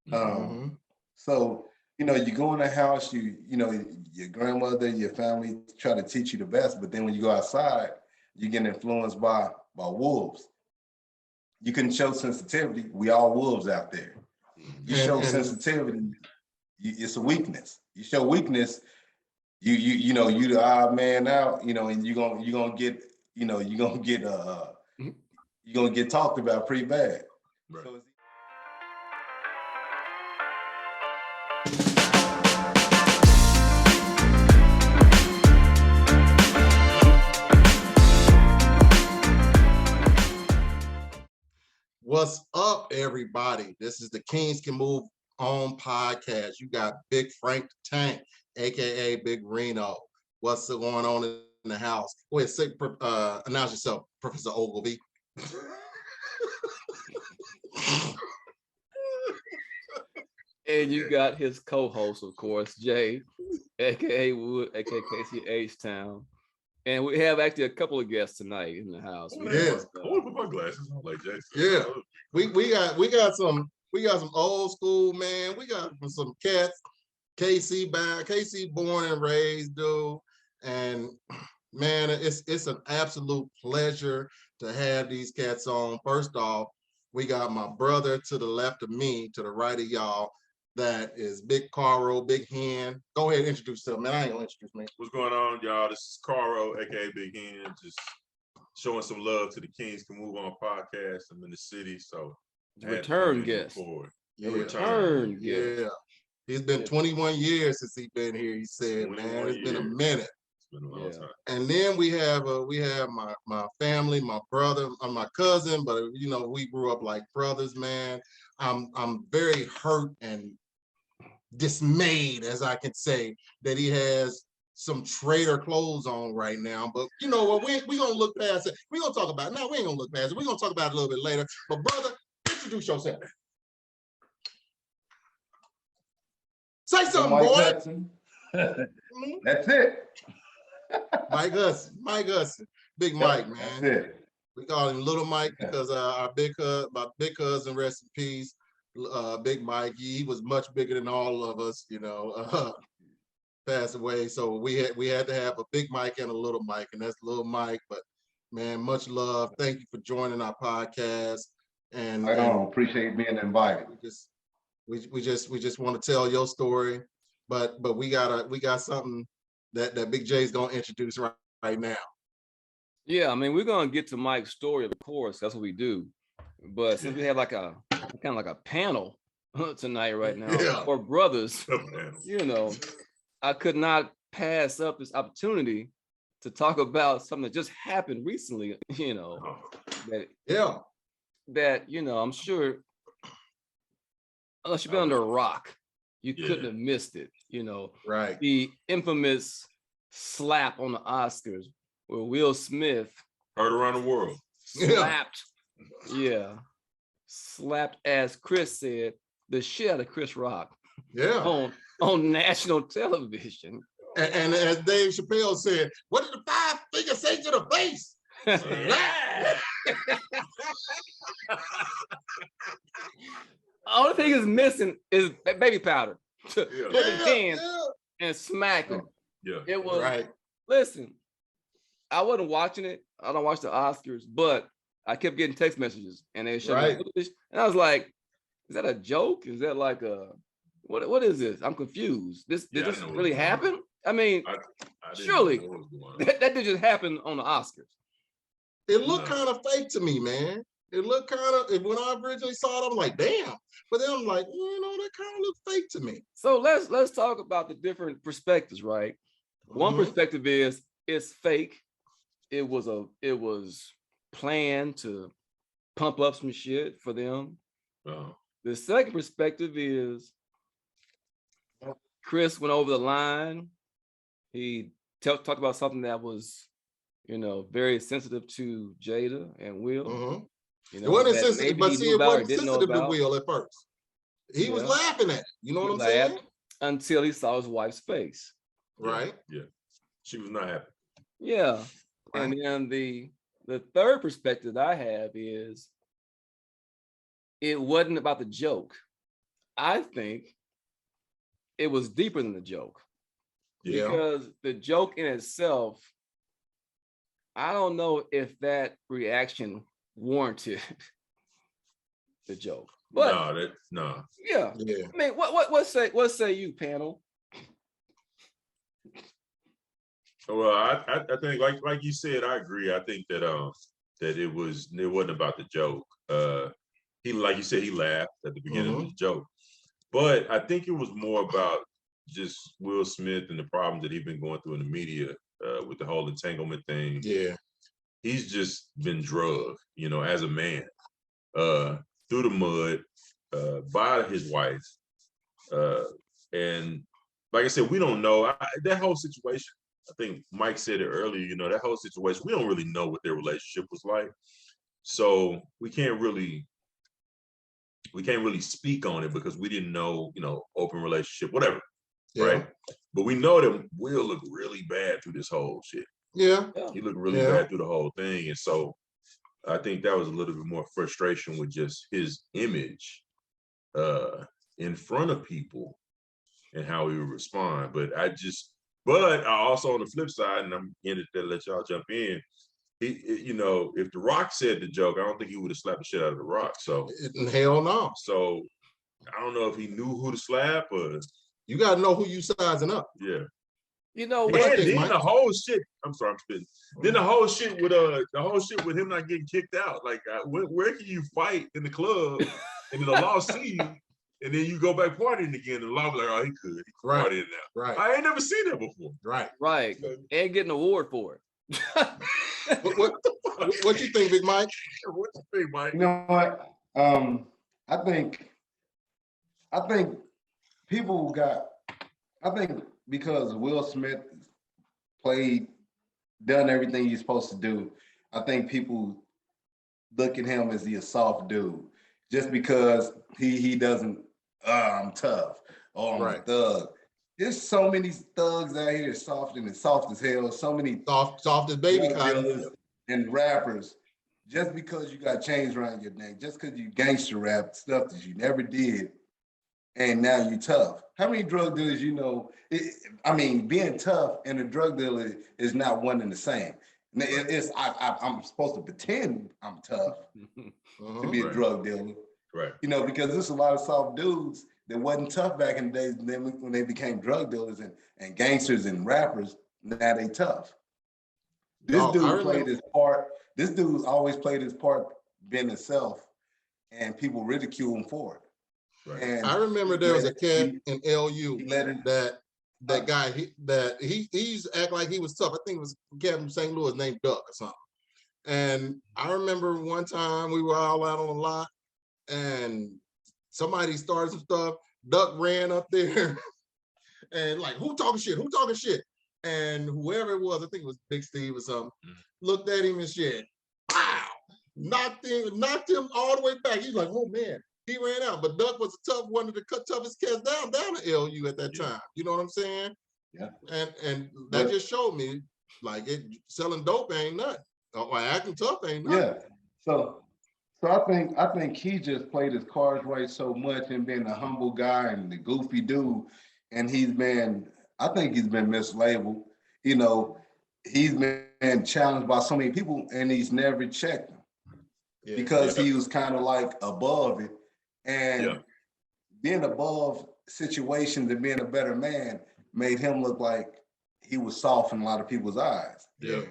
So, you go in the house, your grandmother, your family try to teach you the best, but then when you go outside, you get influenced by wolves. You can show sensitivity. We all wolves out there. You show sensitivity, it's a weakness. You show weakness, you the odd man out, and you're gonna get talked about pretty bad. Right. So what's up, everybody? This is the Kings Can Move On podcast. You got Big Frank the Tank, aka Big Reno. What's going on in the house? Go ahead, announce yourself, Professor Ogilvy. And you got his co-host, of course, Jay, aka Wood, aka Casey H-Town. And we have actually a couple of guests tonight in the house. I want to put my glasses on like Jason. Yeah, we got some old school, man. We got some cats. KC born and raised, dude. And man, it's an absolute pleasure to have these cats on. First off, we got my brother to the left of me, to the right of y'all. That is Big Caro, Big Hen. Go ahead and introduce yourself, man. I ain't gonna introduce me. What's going on, y'all? This is Caro, aka Big Hen. Just showing some love to the Kings Can Move On podcast. I'm in the city, so return guest. Yeah. Return guest. Yeah. He's been 21 years since he's been here. He said, man, it's been a minute. It's been a long time. And then we have my family, my brother, my cousin, but we grew up like brothers, man. I'm very hurt and dismayed, as I can say, that he has some traitor clothes on right now. But you know what? We're gonna look past it. We're gonna talk about it. No, we ain't gonna look past it. We're gonna talk about it a little bit later. But brother, introduce yourself. Say something, Mike boy. Hudson. That's it. Mike Hudson. Big Mike, man. That's it. We call him Little Mike because my big cousin, rest in peace, Big Mike. He was much bigger than all of us, passed away. So we had to have a Big Mike and a Little Mike, and that's Little Mike. But man, much love. Thank you for joining our podcast. And I appreciate being invited. We just want to tell your story, but we got something that Big J's gonna introduce right now. Yeah, I mean, we're gonna get to Mike's story, of course. That's what we do. But since we have like a kind of like a panel tonight right now, for brothers, I could not pass up this opportunity to talk about something that just happened recently. That I'm sure, unless you've been under a rock, you couldn't have missed it. Right? The infamous slap on the Oscars, where Will Smith heard around the world slapped, as Chris said, the shit out of Chris Rock on national television. And as Dave Chappelle said, what did the 5 fingers say to the face? Only thing is missing is baby powder. Put the can and smack him. Yeah. It was right. Listen, I wasn't watching it. I don't watch the Oscars, but I kept getting text messages and they showed me footage, and I was like, is that a joke? Is that like a what is this? I'm confused. Did this really happen? I mean, surely that did just happen on the Oscars. It looked kind of fake to me, man. It looked kind of, when I originally saw it, I'm like, damn. But then I'm like, that kind of looked fake to me. So let's talk about the different perspectives, right? One perspective is it's fake. It was planned to pump up some shit for them. The second perspective is Chris went over the line. He talked about something that was, very sensitive to Jada and Will. It wasn't sensitive, but see, it wasn't sensitive to Will at first. He was laughing at it. You know what I'm saying? Until he saw his wife's face. Right? Yeah. She was not happy. Yeah. Right. And then the third perspective I have is it wasn't about the joke. I think it was deeper than the joke. Yeah. Because the joke in itself, I don't know if that reaction warranted the joke. But no. yeah. I mean, what say you, panel? Well, I think like you said, I agree. I think that that it wasn't about the joke. He, like you said, he laughed at the beginning of his joke. But I think it was more about just Will Smith and the problems that he's been going through in the media with the whole entanglement thing. Yeah. He's just been drugged, as a man, through the mud by his wife. And like I said, we don't know. That whole situation, I think Mike said it earlier, that whole situation, we don't really know what their relationship was like. So we can't really speak on it because we didn't know, open relationship, whatever. Yeah. Right. But we know that Will looked really bad through this whole shit. Yeah. He looked really bad through the whole thing. And so I think that was a little bit more frustration with just his image in front of people and how he would respond. But I also on the flip side, and I'm in it to let y'all jump in, if The Rock said the joke, I don't think he would have slapped the shit out of The Rock. So hell no. So I don't know if he knew who to slap or. You got to know who you sizing up. Yeah. You know what? And then the whole shit. I'm sorry, I'm spitting. Then the whole shit with him not getting kicked out. Like, where can you fight in the club and then the law see you, and then you go back partying again, and the law be like, oh, he could party now. Right. I ain't never seen that before. Right. And get an award for it. What you think, Big Mike? What you think, Mike? You know what? I think people I think because Will Smith done everything he's supposed to do, I think people look at him as a soft dude just because he doesn't, I'm tough, I'm a thug. There's so many thugs out here soft as hell, so many soft as baby dealers and rappers. Just because you got chains around your neck, just because you gangster rap stuff that you never did, and now you tough. How many drug dealers being tough and a drug dealer is not one and the same. I'm supposed to pretend I'm tough to be a drug dealer. Right. Because there's a lot of soft dudes that wasn't tough back in the days, and then when they became drug dealers and gangsters and rappers, now they tough. This dude played his part. This dude's always played his part being himself, and people ridicule him for it. Right. And I remember there was a cat in LU that guy he used to act like he was tough. I think it was a cat from St. Louis named Duck or something. And I remember one time we were all out on the lot and somebody started some stuff. Duck ran up there and like, who talking shit? Who talking shit? And whoever it was, I think it was Big Steve or something, looked at him and shit. Wow! Knocked him all the way back. He's like, oh man. He ran out, but Duck was a tough one of the toughest cats down at LU at that time. You know what I'm saying? Yeah. And that just showed me, like, selling dope ain't nothing, or acting tough ain't nothing. Yeah. So I think he just played his cards right so much and being a humble guy and the goofy dude, and I think he's been mislabeled. He's been challenged by so many people, and he's never checked them because he was kind of like above it. And being above situations and being a better man made him look like he was soft in a lot of people's eyes. Yeah.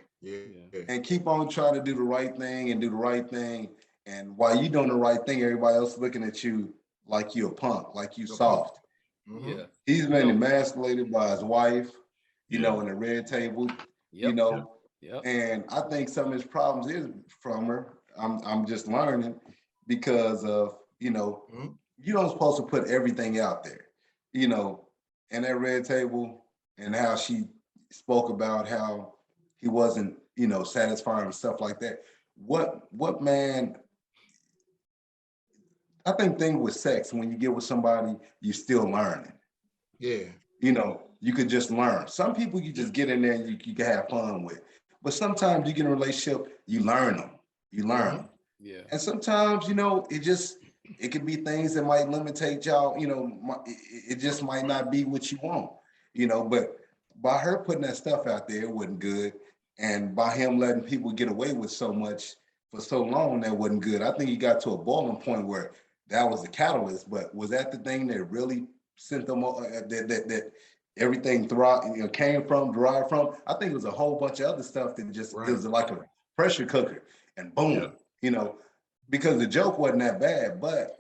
And keep on trying to do the right thing and do the right thing. And while you doing the right thing, everybody else looking at you like you a punk, like you soft. Yeah. He's been emasculated by his wife, in the red table, and I think some of his problems is from her. I'm just learning because of, you don't supposed to put everything out there, and that red table and how she spoke about how he wasn't, satisfying and stuff like that. What man, I think thing with sex, when you get with somebody, you're still learning. Yeah. You could just learn. Some people you just get in there and you can have fun with. But sometimes you get in a relationship, you learn them. You learn them. Yeah. And sometimes, It could be things that might limitate y'all, it just might not be what you want, but by her putting that stuff out there, it wasn't good. And by him letting people get away with so much for so long, that wasn't good. I think he got to a boiling point where that was the catalyst, but was that the thing that really sent them, that everything derived from? I think it was a whole bunch of other stuff that just, it was like a pressure cooker and boom, because the joke wasn't that bad, but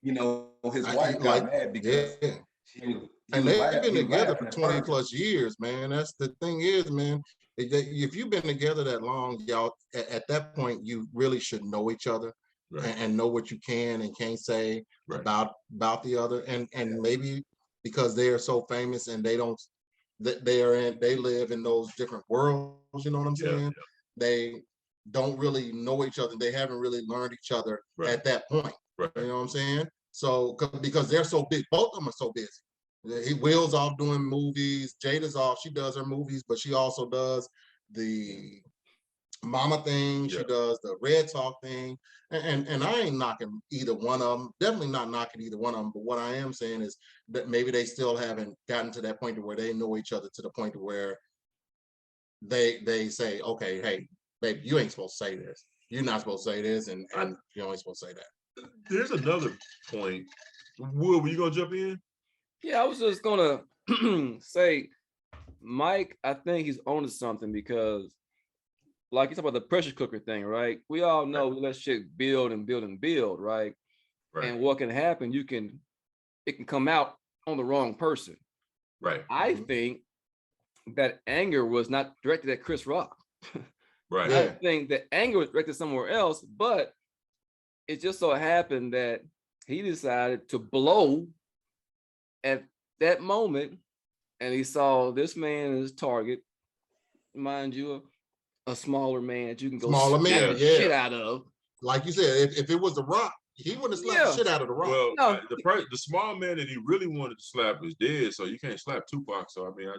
his wife got mad because and they've been together for 20 plus years, man. That's the thing is, man, if you've been together that long, y'all, at that point, you really should know each other and know what you can and can't say about the other. And maybe because they are so famous and they live in those different worlds, you know what I'm saying? They don't really know each other. They haven't really learned each other at that point. You know what I'm saying? So because they're so big, both of them are so busy. Will's off doing movies. Jada's off. She does her movies, but she also does the mama thing. She does the Red Talk thing. And I ain't knocking either one of them. Definitely not knocking either one of them. But what I am saying is that maybe they still haven't gotten to that point to where they know each other to the point to where they say, okay, hey, baby, you ain't supposed to say this. You're not supposed to say this, and you ain't supposed to say that. There's another point. Will, were you gonna jump in? Yeah, I was just gonna say, Mike, I think he's onto something because, like you talk about the pressure cooker thing, right? We all know we let shit build and build and build, right? And what can happen, it can come out on the wrong person. Right. I think that anger was not directed at Chris Rock. Right. I think that anger was directed somewhere else, but it just so happened that he decided to blow at that moment, and he saw this man as target, mind you, a smaller man that you can go slap the shit out of. Like you said, if it was The Rock, he wouldn't have slapped the shit out of The Rock. Well, the small man that he really wanted to slap is dead, so you can't slap Tupac. So I mean, I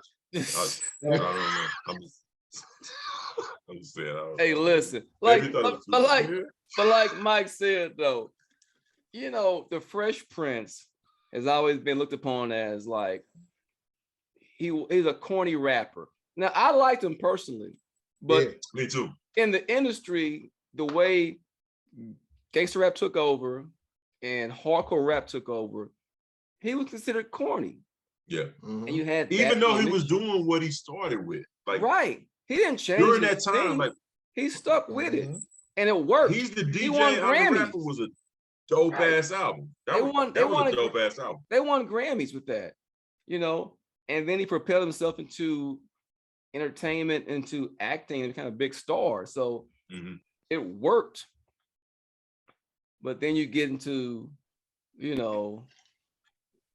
don't know. I'm just saying. Hey, listen, but like Mike said though, the Fresh Prince has always been looked upon as like he's a corny rapper. Now I liked him personally, but me too. In the industry, the way gangster rap took over and hardcore rap took over, he was considered corny. Yeah, and you had even though he was doing what he started with, like he didn't change during that time. Like he stuck with it, and it worked. He's the DJ. He won Grammys. Rapper was a dope ass album. That was a dope ass album. They won Grammys with that, and then he propelled himself into entertainment, into acting, and kind of big star. So it worked. But then you get into,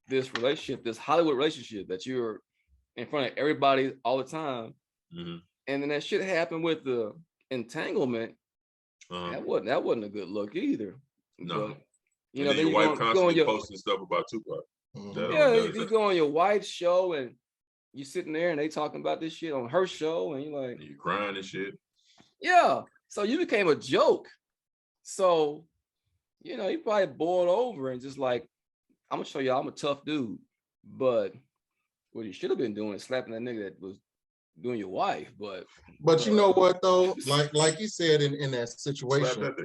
this relationship, this Hollywood relationship that you're in front of everybody all the time. And then that shit happened with the entanglement. That wasn't a good look either. No. But, then your wife constantly posting stuff about Tupac. You go on your wife's show and you sitting there and they talking about this shit on her show and you're like, you crying and shit. Yeah. So you became a joke. So, you probably boiled over and just like, I'm gonna show y'all I'm a tough dude. But what you should have been doing is slapping that nigga that was doing your wife. But you know what though? Like you said in that situation,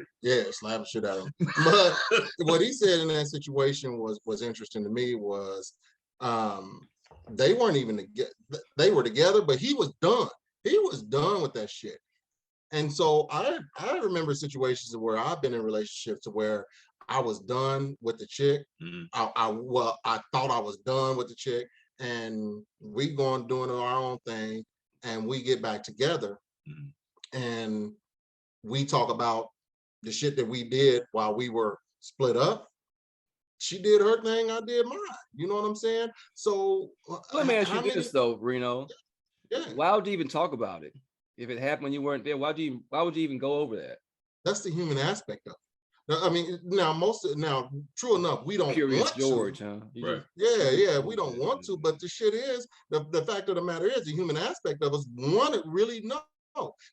slap the shit out of him. But what he said in that situation was interesting to me was they weren't even together. They were together, but he was done. He was done with that shit. And so I remember situations where I've been in relationships where I was done with the chick. I thought I was done with the chick, and we going doing our own thing, and we get back together, and we talk about the shit that we did while we were split up. She did her thing, I did mine. You know what I'm saying? So let me ask you this though, Reno. Why would you even talk about it? If it happened when you weren't there, why would you even go over that? That's the human aspect of it. I mean, now, true enough, we don't want George, to. Huh? We don't want to, but the shit is, the fact of the matter is, the human aspect of us want to really know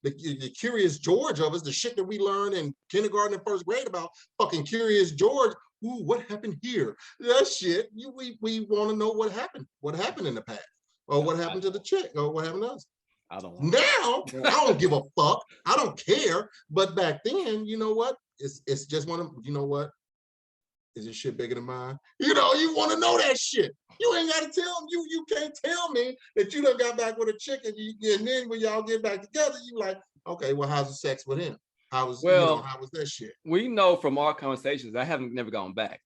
The Curious George of us, the shit that we learned in kindergarten and first grade about fucking Curious George. Ooh, what happened here? That shit, we want to know what happened in the past, or what happened to the chick, or what happened to us. I don't know. Now, I don't give a fuck. I don't care. But back then, you know what? It's just one of, you know what? Is this shit bigger than mine? You know, you want to know that shit. You ain't got to tell them. You can't tell me that you done got back with a chick, and then when y'all get back together, you like, okay, well, how's the sex with him? How was that shit? We know from our conversations, I haven't never gone back.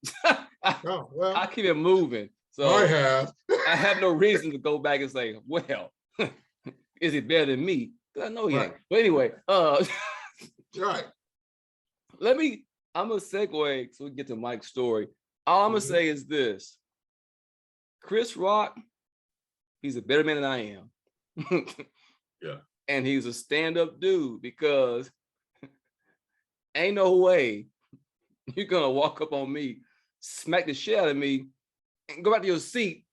I keep it moving. So I have no reason to go back and say, well, is it better than me? I know he ain't. But anyway, right. I'm gonna segue so we can get to Mike's story. All I'm gonna say is this: Chris Rock, he's a better man than I am. Yeah. And he's a stand-up dude, because ain't no way you're gonna walk up on me, smack the shit out of me, and go back to your seat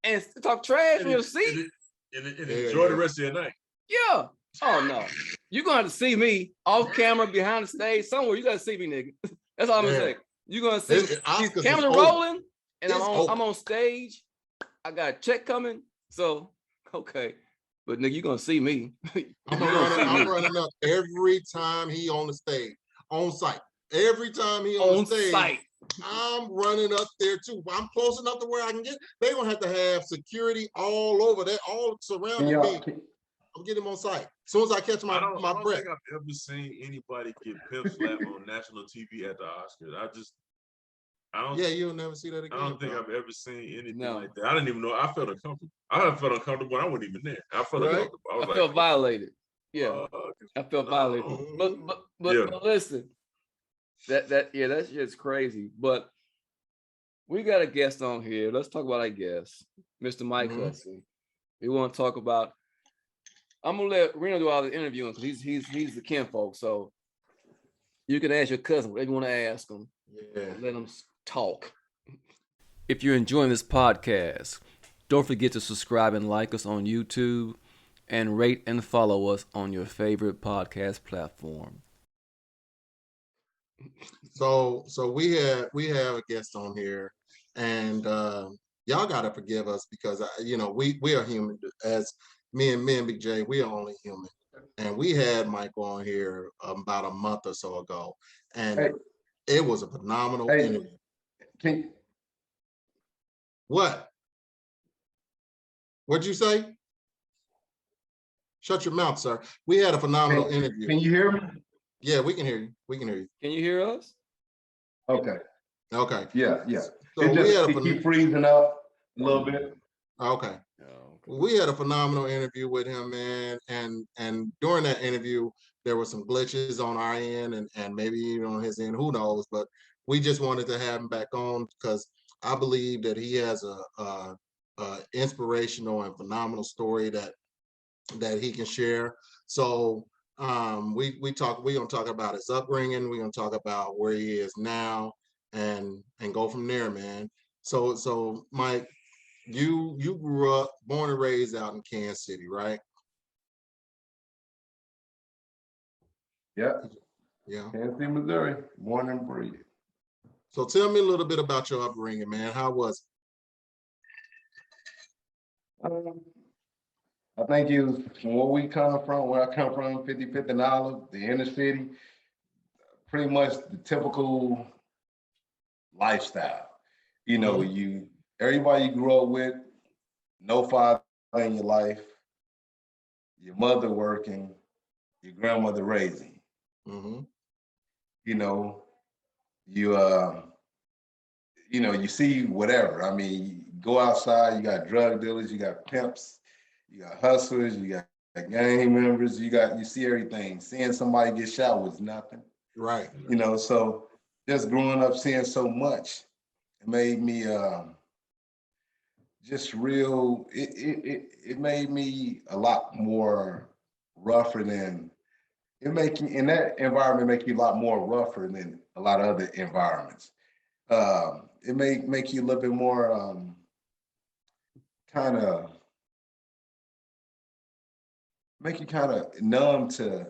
and talk trash from your seat. And enjoy the rest of your night. Yeah. Oh no. You're gonna have to see me off camera, behind the stage, somewhere. You gotta see me, nigga. That's all I'm gonna say. You're gonna see these cameras are rolling, and I'm on stage. I got a check coming. So okay. But nigga, you're gonna see me. I'm running up every time he on the stage, on site. Every time he on the stage, site. I'm running up there too. I'm close enough to where I can get. They're gonna have to have security all over there, all surrounding me. I'm getting him on site. As soon as I catch my breath. I don't think I've ever seen anybody get pimp slapped on national TV at the Oscars. Yeah, you'll never see that again. I don't think I've ever seen anything like that. I didn't even know. I felt uncomfortable. I felt uncomfortable when I wasn't even there. I felt uncomfortable. I felt violated. Yeah, I felt violated. But listen, that shit's crazy. But we got a guest on here. Let's talk about our guest, Mr. Mike Hudson. We want to talk about. I'm gonna let Reno do all the interviewing because he's the kinfolk. So you can ask your cousin whatever you want to ask him. Yeah. Let him talk. If you're enjoying this podcast, don't forget to subscribe and like us on YouTube, and rate and follow us on your favorite podcast platform. So we have a guest on here, and y'all gotta forgive us because we are human. As me and Big J, we are only human, and we had Mike on here about a month or so ago, and it was a phenomenal interview. What'd you say? Shut your mouth, sir. We had a phenomenal interview. Can you hear me? Yeah, we can hear you. We can hear you. Can you hear us? Okay. Yeah. So it keep freezing up a little bit. Okay. We had a phenomenal interview with him, man. And during that interview, there were some glitches on our end and maybe even on his end, who knows, but we just wanted to have him back on because I believe that he has a inspirational and phenomenal story that he can share. So we're gonna talk about his upbringing, we're gonna talk about where he is now and go from there, man. So Mike, you grew up, born and raised out in Kansas City, right? Yeah. Kansas City, Missouri, born and bred. So tell me a little bit about your upbringing, man. How was it? I think it was from where I come from, 55th and Olive, the inner city, pretty much the typical lifestyle. Everybody you grew up with, no father in your life, your mother working, your grandmother raising. You see whatever. I mean, you go outside, you got drug dealers, you got pimps, you got hustlers, you got gang members, you see everything. Seeing somebody get shot was nothing. Right. So just growing up seeing so much, it made me just real, it made me a lot more rougher than, in that environment make you a lot more rougher than a lot of other environments. It may make you a little bit more kind of make you kind of numb to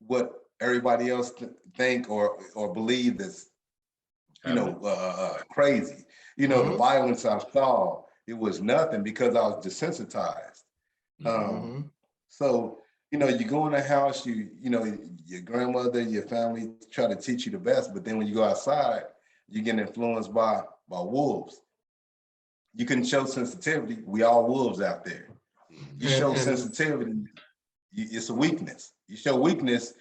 what everybody else think or believe is, crazy. The violence I saw, it was nothing because I was desensitized. So, you go in the house, your grandmother, your family try to teach you the best, but then when you go outside, you get influenced by wolves. You can show sensitivity. We all wolves out there. You show sensitivity, it's a weakness. You show weakness,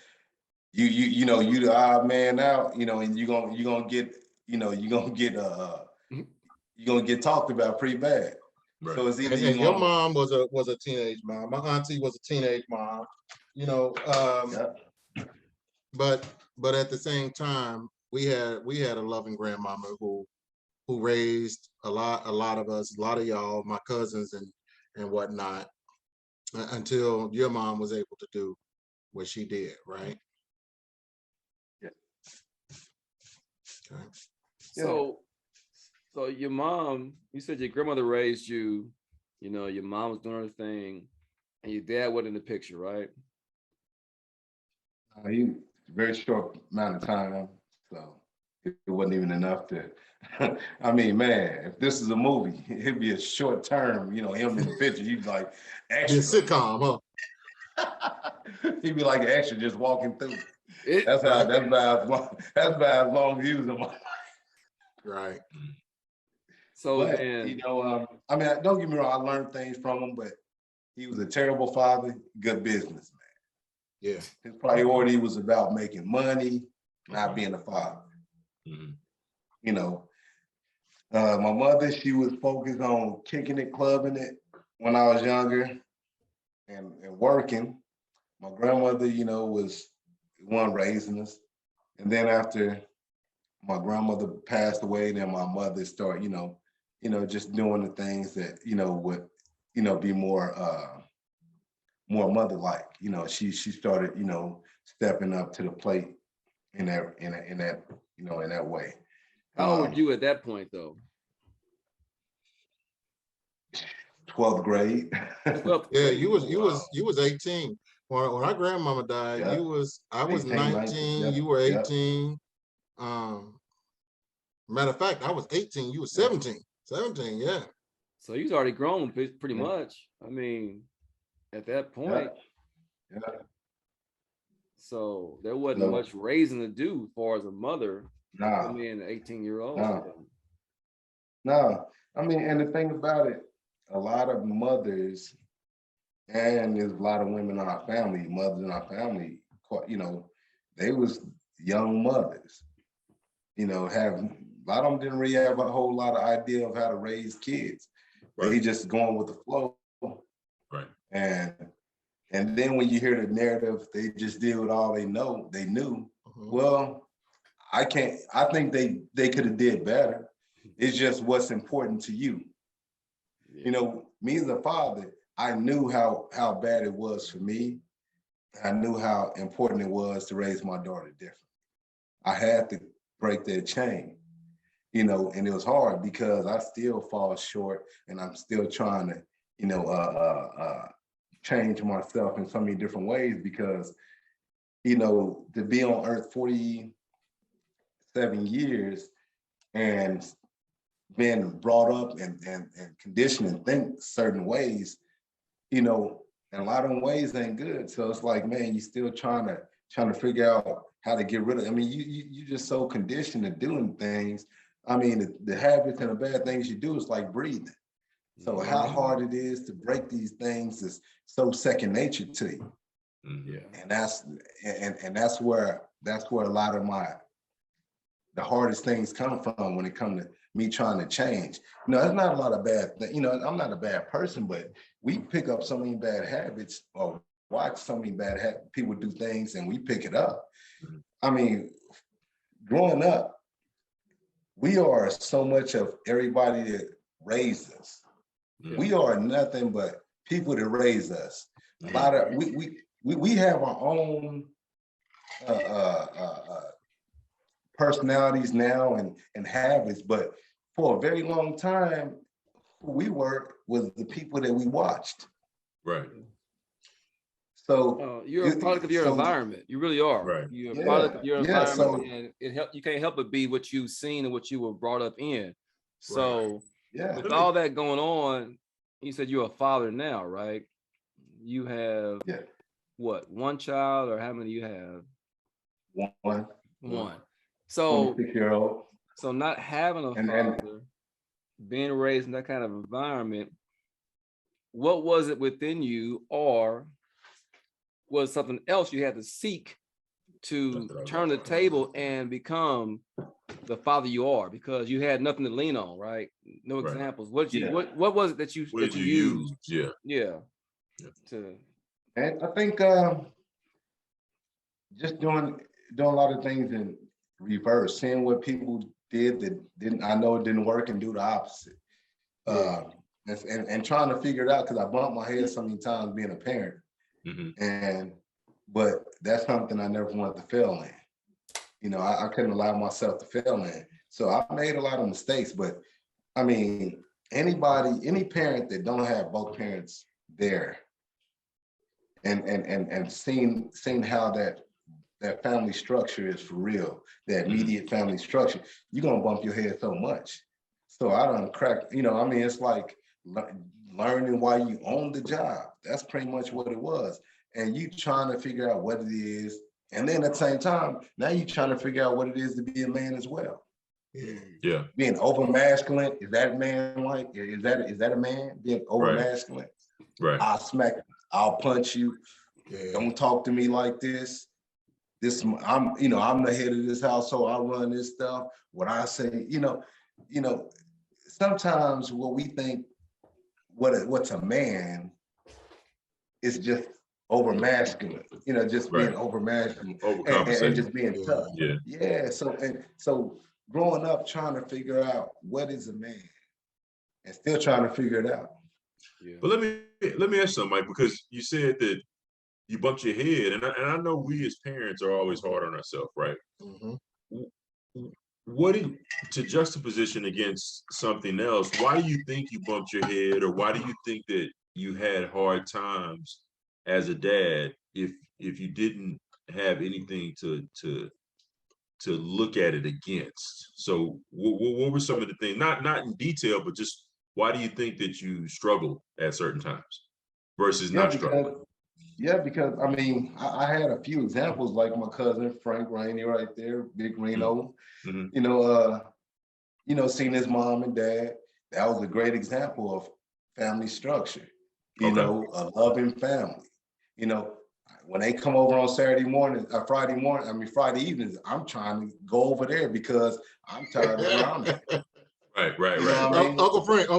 you the odd man out, and you're gonna get talked about pretty bad. Right. So it's either and your mom was a teenage mom. My auntie was a teenage mom. But at the same time, we had a loving grandmama who raised a lot of us, a lot of y'all, my cousins and whatnot, until your mom was able to do what she did, right? Yeah. Okay. So your mom, you said your grandmother raised you, your mom was doing her thing, and your dad wasn't in the picture, right? He very short amount of time, so it wasn't even enough to. I mean, man, if this is a movie, it'd be a short term. Him in the picture, he'd be like extra. Be a sitcom, huh? He'd be like an extra just walking through. It, That's about as long as he was in my life. right? So But, then, I mean, don't get me wrong, I learned things from him, but he was a terrible father, good businessman. Yeah. His priority was about making money, not being a father. My mother, she was focused on kicking it, clubbing it when I was younger and working. My grandmother, was the one raising us. And then after my grandmother passed away, then my mother started, just doing the things that, would, be more mother-like. She started, stepping up to the plate in that way. how old were you at that point, though? 12th grade. Yeah, you was 18 when our grandmama died. Yeah. I was 19. Yep, You were 18. Matter of fact, I was 18. You were 17. 17, yeah. So you was already grown, pretty much. I mean, at that point. Yeah. So there wasn't much raising to do as far as a mother. Nah. I mean, an 18-year-old. No. I mean, and the thing about it, a lot of mothers, and there's a lot of women in our family, mothers in our family, they was young mothers. A lot of them didn't really have a whole lot of idea of how to raise kids. Right. They just going with the flow. Right. And then when you hear the narrative, they just did with all they knew. Well, I think they could have did better. It's just what's important to you. Yeah. Me as a father, I knew how bad it was for me. I knew how important it was to raise my daughter different. I had to break that chain, and it was hard because I still fall short and I'm still trying to, change myself in so many different ways because, to be on earth 47 years and being brought up and conditioned and think certain ways, and a lot of them ways ain't good. So it's like, man, you still trying to figure out how to get rid of it. I mean, you just so conditioned to doing things. I mean, the habits and the bad things you do is like breathing. So how hard it is to break these things is so second nature to you. Yeah. And that's where a lot of the hardest things come from when it comes to me trying to change. It's not a lot of bad things. I'm not a bad person, but we pick up so many bad habits or watch so many bad people do things and we pick it up. I mean, growing up, we are so much of everybody that raised us. Yeah. We are nothing but people that raise us. A lot of we have our own personalities now and habits, but for a very long time, who we were was the people that we watched. Right. So You're a product of your environment. You really are. Right. You're a yeah, product of your yeah. environment, So and you can't help but be what you've seen and what you were brought up in. So yeah, with all that going on, you said you're a father now, right? You have yeah. what, one child, or how many you have? One One. So 26-year-old. so not having a And father, being raised in that kind of environment, what was it within you, or was something else you had to seek to turn the table and become the father you are, because you had nothing to lean on, right? No Right. examples. What Yeah. was it that you What did you use? Yeah. Yeah. Yeah. and I think just doing a lot of things in reverse, seeing what people did that didn't, I know it didn't work, and do the opposite. And trying to figure it out, because I bumped my head so many times being a parent. But that's something I never wanted to fail in. You know, I couldn't allow myself to fail in. So I made a lot of mistakes, but I mean, any parent that don't have both parents there and seen how that family structure is for real, that immediate family structure, you're gonna bump your head so much. So I done cracked, you know, I mean, it's like learning why you own the job. That's pretty much what it was. And you trying to figure out what it is. And then at the same time, now you trying to figure out what it is to be a man as well. Yeah. Being over masculine, is that a man like? Is that a man being over masculine? Right. I'll smack, I'll punch you. Don't talk to me like this. I'm the head of this household. I run this stuff. What I say, sometimes what we think what's a man is just over masculine, just being over masculine and just being tough. Yeah. So growing up, trying to figure out what is a man, and still trying to figure it out. But let me ask something, Mike, because you said that you bumped your head, and I know we as parents are always hard on ourselves, right? To juxtaposition against something else, why do you think you bumped your head, or why do you think that you had hard times as a dad if you didn't have anything to look at it against? So what were some of the things, not in detail, but just why do you think that you struggled at certain times versus not struggling? Because I mean, I had a few examples, like my cousin Frank Rainey right there, Big Reno. Seeing his mom and dad, that was a great example of family structure. A loving family. When they come over on Friday evenings, I'm trying to go over there because I'm tired of where I'm at. Right. I mean? Uncle Frank,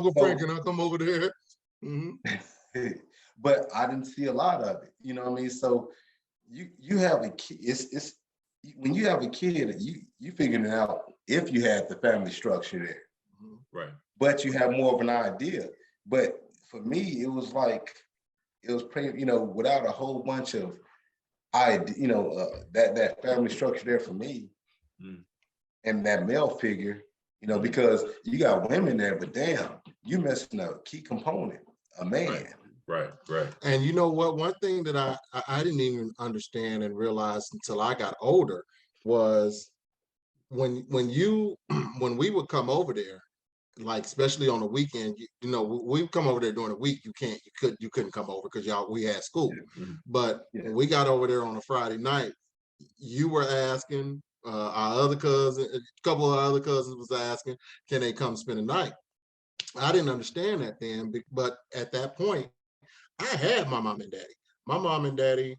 can I come over there? But I didn't see a lot of it. You know what I mean? So you have a kid. It's when you have a kid, you figuring it out if you had the family structure there. Right. But you have more of an idea. But for me, it was pretty, without a whole bunch of that family structure there for me, and that male figure, because you got women there, but damn, you missing a key component, a man. Right. And you know what? One thing that I didn't even understand and realize until I got older was when we would come over there, like especially on the weekend, we come over there during the week. You couldn't come over because we had school. But when we got over there on a Friday night, you were asking our other cousin, a couple of other cousins was asking, can they come spend the night? I didn't understand that then, but at that point, I had my mom and daddy. My mom and daddy,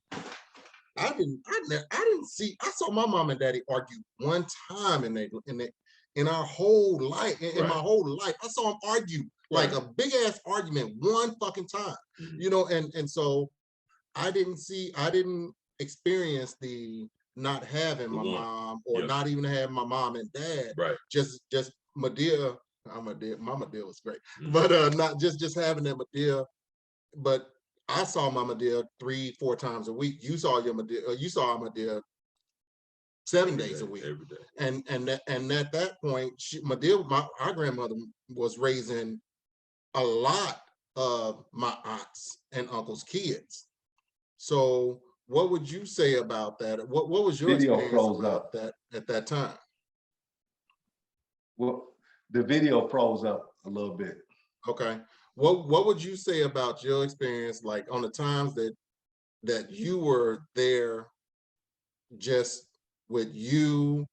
I saw my mom and daddy argue one time in our whole life, in my whole life. I saw them argue like a big ass argument one fucking time, and so I didn't experience the not having my mom or not even having my mom and dad. Right. Just Madea, Mama Dear was great, but not just having that Madea. But I saw Mama Dear 3-4 times a week. You saw Mama Dear 7 days a week. Every day. And at that point, our grandmother was raising a lot of my aunts and uncles' kids. So what would you say about that? What was your Video experience froze about up. that at that time? Well, the video froze up a little bit. Okay. What would you say about your experience, like on the times that you were there just with you,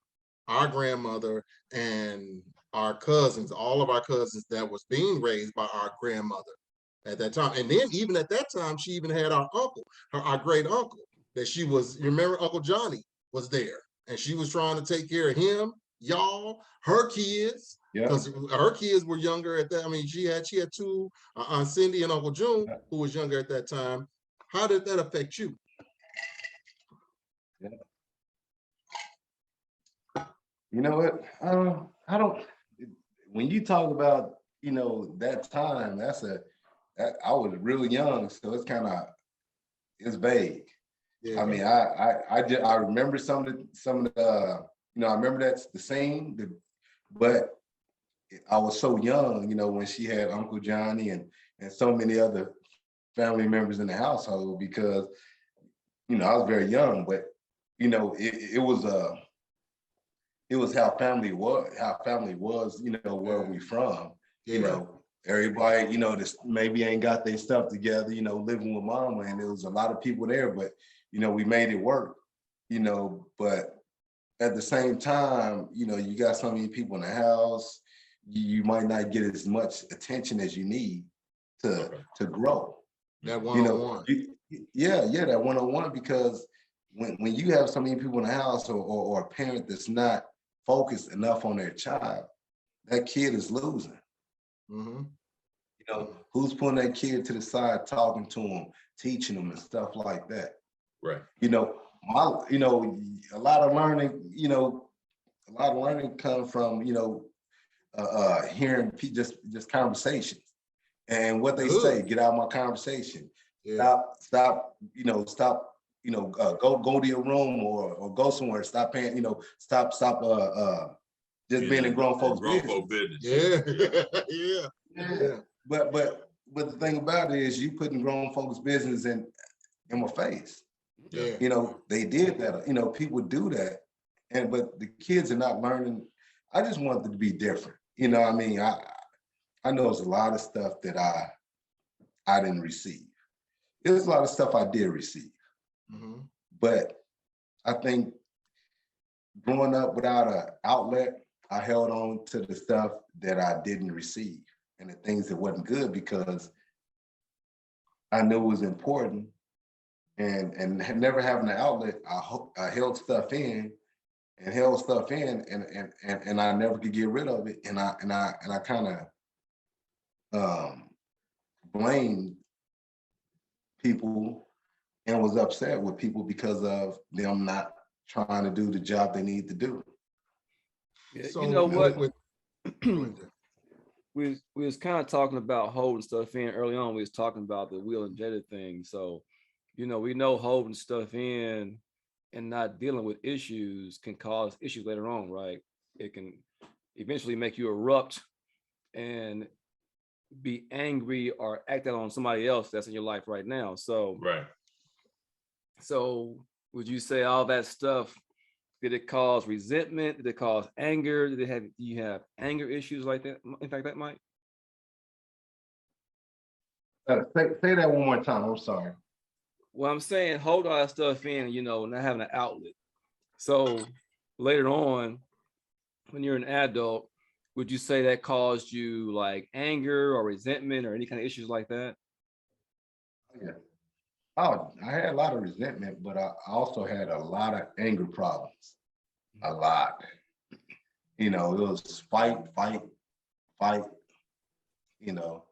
our grandmother, and our cousins, all of our cousins that was being raised by our grandmother at that time. And then even at that time, she even had our uncle, our great uncle, that she was, you remember Uncle Johnny was there, and she was trying to take care of him, y'all, her kids, Yeah. because her kids were younger at that. I mean, she had two, Aunt Cindy and Uncle June, who was younger at that time. How did that affect you? Yeah. You know what? I don't. When you talk about, you know, that time, I was really young, so it's vague. Yeah. I mean, I remember some of the you know, I remember that's the scene, but I was so young, you know, when she had Uncle Johnny and so many other family members in the household, because, you know, I was very young, but, you know, it was how family was, you know, where we from, you know, everybody, you know, this maybe ain't got their stuff together, you know, living with mama, and there was a lot of people there, but, you know, we made it work, you know, but at the same time, you know, you got so many people in the house, you might not get as much attention as you need to grow. That one-on-one. You know, yeah, that one-on-one, because when you have so many people in the house, or a parent that's not focused enough on their child, that kid is losing. Mm-hmm. You know, who's putting that kid to the side, talking to him, teaching them and stuff like that. Right. You know, a lot of learning, comes from, you know, hearing just conversations and what they say. Get out of my conversation. Yeah. Stop, go to your room or go somewhere. Stop paying, stop just being in grown folks' business. Yeah. But the thing about it is, you putting grown folks' business in my face. Yeah. You know, they did that. You know, people do that, but the kids are not learning. I just wanted it to be different. You know what I mean? I know there's a lot of stuff that I didn't receive. There's a lot of stuff I did receive. Mm-hmm. But I think growing up without an outlet, I held on to the stuff that I didn't receive and the things that wasn't good, because I knew it was important. And never having an outlet, I held stuff in and I never could get rid of it. And I kind of blamed people and was upset with people because of them not trying to do the job they need to do. Yeah, So, you know what? We was kind of talking about holding stuff in early on. We was talking about the Will and Jada thing. So, you know, we know holding stuff in and not dealing with issues can cause issues later on, right? It can eventually make you erupt and be angry or act out on somebody else that's in your life right now. So, right. So would you say all that stuff, did it cause resentment? Did it cause anger? Do you have anger issues like that? In fact, that might. Say that one more time. I'm sorry. Well, I'm saying hold all that stuff in, you know, not having an outlet. So later on, when you're an adult, would you say that caused you like anger or resentment or any kind of issues like that? Yeah. Oh, I had a lot of resentment, but I also had a lot of anger problems. A lot. You know, it was fight. You know,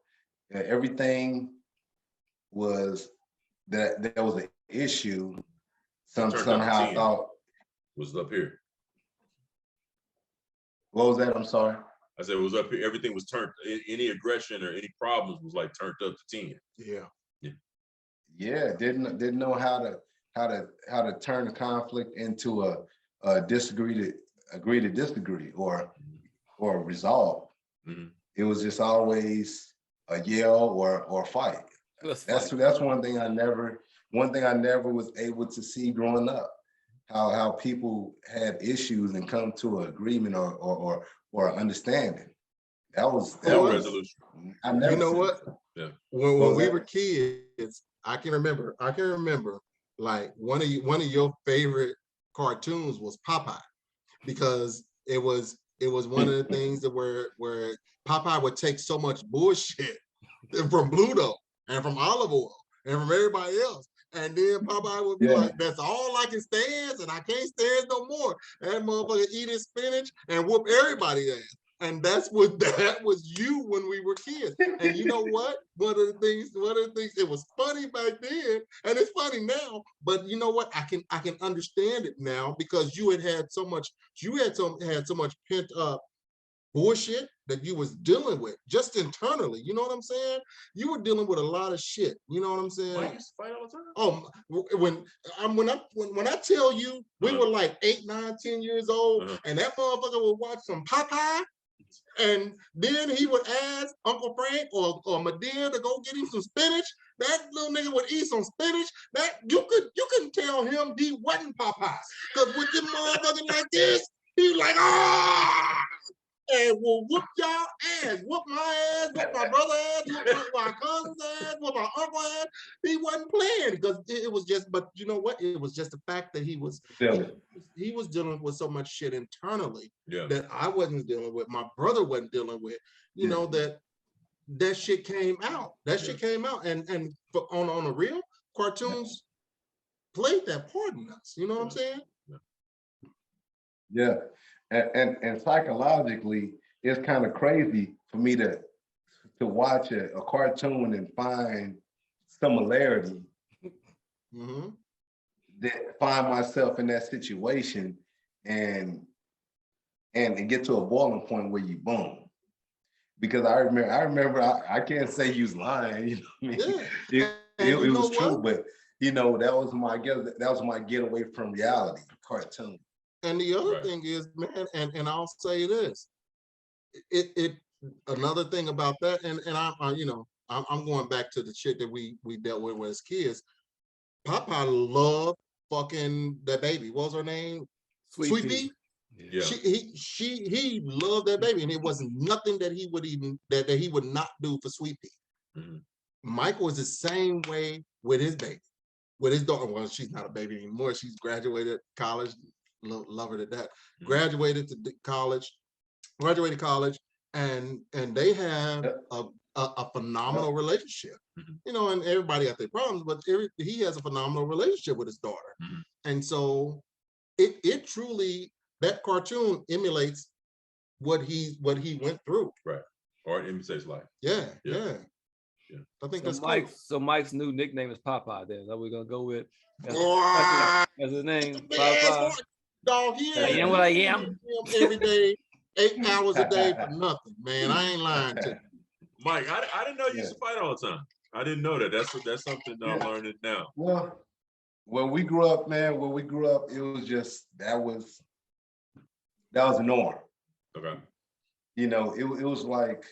everything was that there was an issue. Somehow I thought was up here. What was that? I'm sorry. I said it was up here. Everything was turned. Any aggression or any problems was like turned up to 10. Yeah. Didn't know how to turn the conflict into a agree to disagree or resolve. Mm-hmm. It was just always a yell or fight. That's one thing I never one thing I never was able to see growing up, how people had issues and come to an agreement or understanding. That was resolution. I never You know seen what? Yeah. When we were kids, I can remember like one of your favorite cartoons was Popeye, because it was one of the things that where Popeye would take so much bullshit from Bluto and from Olive Oil and from everybody else. And then Popeye would be like, that's all I can stand, and I can't stand no more. That motherfucker eat his spinach and whoop everybody ass. And that was you when we were kids. And you know what? One of the things, it was funny back then, and it's funny now, but you know what? I can understand it now, because you had so much pent up bullshit that you was dealing with just internally. You know what I'm saying? You were dealing with a lot of shit. You know what I'm saying? Why you used to fight all the time? Oh, when I tell you, we were like 8, 9, 10 years old, and that motherfucker would watch some Popeye, and then he would ask Uncle Frank or Medea to go get him some spinach. That little nigga would eat some spinach. That you couldn't tell him he wasn't Popeye, because with them motherfucking like this, he was like, ah, and will whoop y'all ass, whoop my ass, whoop my brother ass, whoop my cousin's ass, whoop my uncle ass. He wasn't playing, because it was just, but you know what? It was just the fact that he was dealing with so much shit internally that I wasn't dealing with, my brother wasn't dealing with, you know, that shit came out. That shit came out. And on a real, cartoons played that part in us. You know what I'm saying? Yeah. And psychologically, it's kind of crazy for me to watch a cartoon and find similarity, that find myself in that situation and get to a boiling point where you boom. Because I remember I can't say you was lying, you know what I mean? It was true, but you know, that was my getaway from reality, cartoon. And the other thing is, man, and I'll say this, another thing about that, and I'm going back to the shit that we dealt with as kids. Popeye loved fucking that baby. What was her name? Sweet Pea. Yeah. He loved that baby, and it wasn't nothing that he would even that he would not do for Sweet Pea. Michael was the same way with his baby, with his daughter. Well, she's not a baby anymore. She's graduated college. Love her to death. Graduated college, and they have a phenomenal relationship. You know, and everybody got their problems, but he has a phenomenal relationship with his daughter. And so it truly, that cartoon emulates what he went through. Right. Or it imitates life. Yeah. I think that's cool. So Mike's new nickname is Popeye then. That we're gonna go with as his name. Popeye. Dog, I am what I am. Every day, 8 hours a day for nothing, man. I ain't lying to you. Mike, I didn't know you used to fight all the time. I didn't know that. That's something I'm learning now. Well, when we grew up, man, it was just that was the norm. Okay. You know, it was like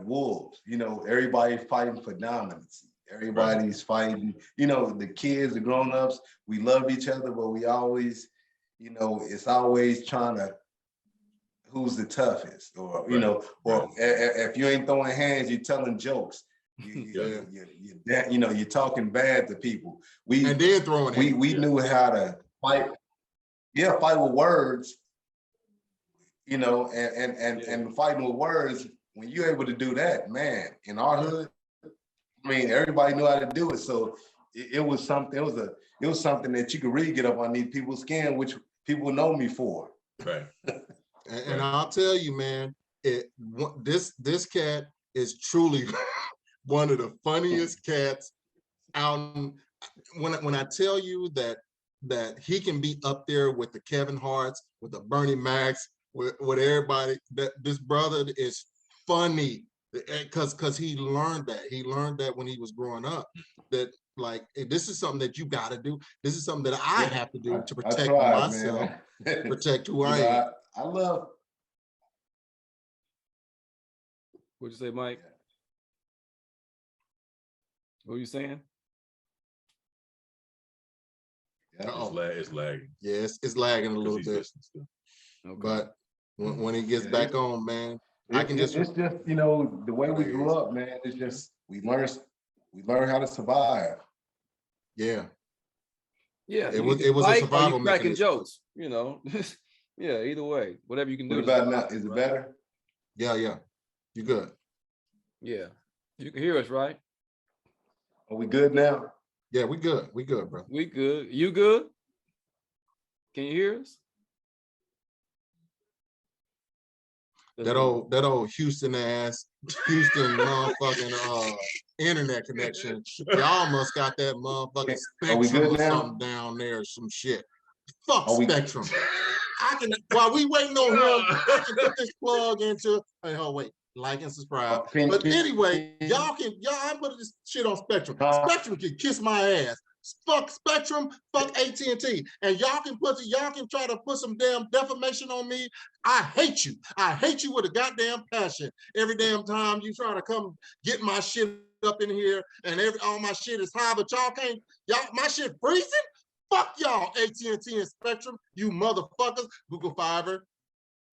wolves. You know, everybody fighting for dominance. Everybody's fighting, you know, the kids, the grown-ups, we love each other, but we always, you know, it's always trying to, who's the toughest, or, you know, or if you ain't throwing hands, you're telling jokes. You're talking bad to people. And then throwing hands. We knew how to fight. Yeah, fight with words, you know, and fighting with words, when you're able to do that, man, in our hood, I mean, everybody knew how to do it, so it was something. It was something that you could really get up underneath people's skin, which people know me for. Right. And I'll tell you, man, this cat is truly one of the funniest cats out. When I tell you that he can be up there with the Kevin Harts, with the Bernie Macs, with everybody, that this brother is funny. Because he learned that when he was growing up, that like, hey, this is something that you got to do. This is something that I have to do to protect myself, protect who I am. I love. What'd you say, Mike? What are you saying? It's lagging. Yes, it's lagging a little He's bit. listening still. Okay. But when he gets back on, man, I can It's just, you know, the way we grew up, man. It's just we learn how to survive. Yeah. Yeah, It was a survival cracking mechanism. jokes, you know. Yeah, either way, whatever you can do. What about now? Is it better? Yeah, you good. Yeah, you can hear us, right? Are we good now? Yeah, we good, bro. We good. You good? Can you hear us? That old Houston motherfucking internet connection. Y'all must got that motherfucking Spectrum or something down there, some shit. Fuck Spectrum. While we waiting on him, I can put this plug into. Hey, wait, like and subscribe. But anyway, y'all I'm putting this shit on Spectrum. Spectrum can kiss my ass. Fuck Spectrum, fuck AT&T, and y'all can try to put some damn defamation on me. I hate you. I hate you with a goddamn passion. Every damn time you try to come get my shit up in here, and all my shit is high, but my shit freezing. Fuck y'all, AT&T and Spectrum, you motherfuckers. Google Fiber,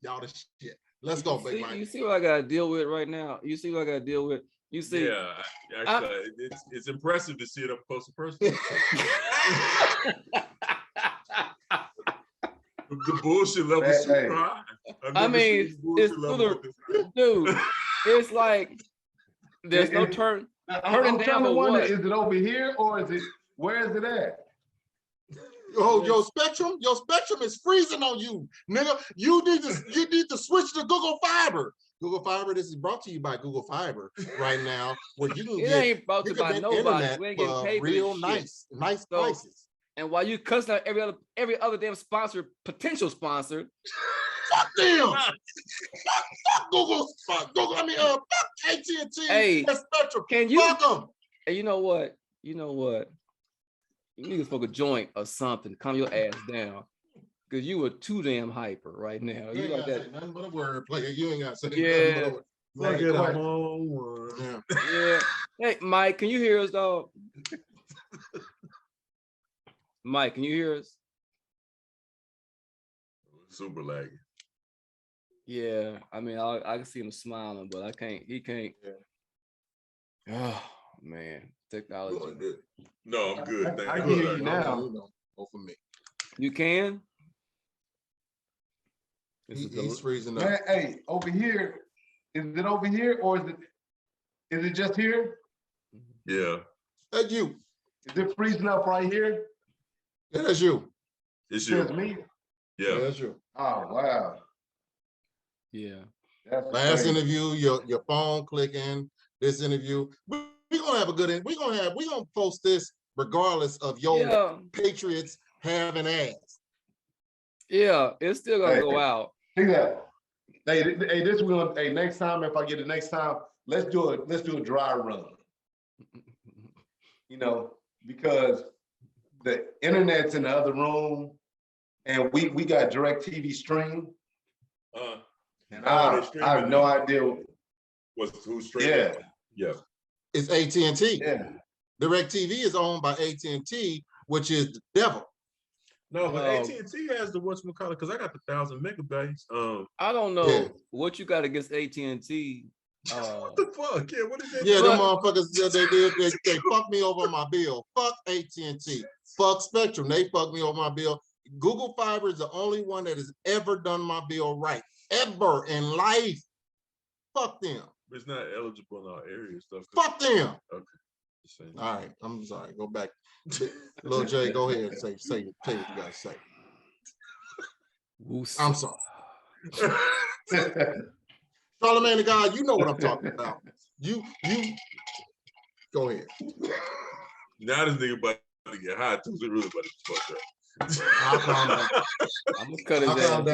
y'all the shit. Let's go, big man. You see what I gotta deal with right now? You see what I gotta deal with? You see? Yeah, actually, it's impressive to see it up close and personal. The bullshit level is super high. I mean, it's dude. It's like there's no turn. I'm trying to wonder: is it over here or is it? Where is it at? Oh, your Spectrum is freezing on you, nigga. You need to switch to Google Fiber. Google Fiber. This is brought to you by Google Fiber right now, where you can ain't brought to you by nobody. We ain't getting paid real nice prices. And while you cussing out every other damn sponsor, potential sponsor, fuck them. fuck Google. Fuck Google. I mean, fuck AT&T. Hey, and Spectrum. Fuck them. And you know what? You need to smoke a joint or something. Calm your ass down. Because you were too damn hyper right now. You ain't got to say nothing but a word, player. You ain't got to say nothing but a word. Yeah. Hey, Mike, can you hear us, dog? Mike, can you hear us? Super laggy. Yeah, I mean, I can see him smiling, but I can't. He can't. Yeah. Oh man, technology. No, I'm good. I can hear you now. Go for me. You can. He's freezing up. Man, hey, over here, is it over here or is it just here? Yeah. That's you. Is it freezing up right here? Yeah, that's you. It's you. That's me. Yeah, that's you. Oh wow. Yeah. That's last crazy. interview, your phone clicking. This interview, we're gonna have a good. We're gonna post this regardless of your Patriots having ass. Yeah, it's still gonna go out. See that? Hey, this will. Hey, next time if I get it next time, let's do a dry run. You know, because the internet's in the other room, and we got DirecTV stream. And I have no idea who's streaming. Yeah. It's AT&T. Yeah. DirecTV is owned by AT&T, which is the devil. No, but AT&T has the whatchamacallit, because I got the 1,000 megabytes. I don't know what you got against AT&T. What the fuck? Yeah, what is that? Yeah, them motherfuckers, they fucked me over my bill. Fuck AT&T. Fuck Spectrum. They fucked me over my bill. Google Fiber is the only one that has ever done my bill right. Ever in life. Fuck them. It's not eligible in our area stuff. Fuck them. Okay. All right, I'm sorry. Go back. Lil J, go ahead and say what you gotta say. I'm sorry. Charlamagne the God, you know what I'm talking about. You go ahead. Now this nigga about to get hot too. So really about to fuck up. I'm gonna cut his ass off.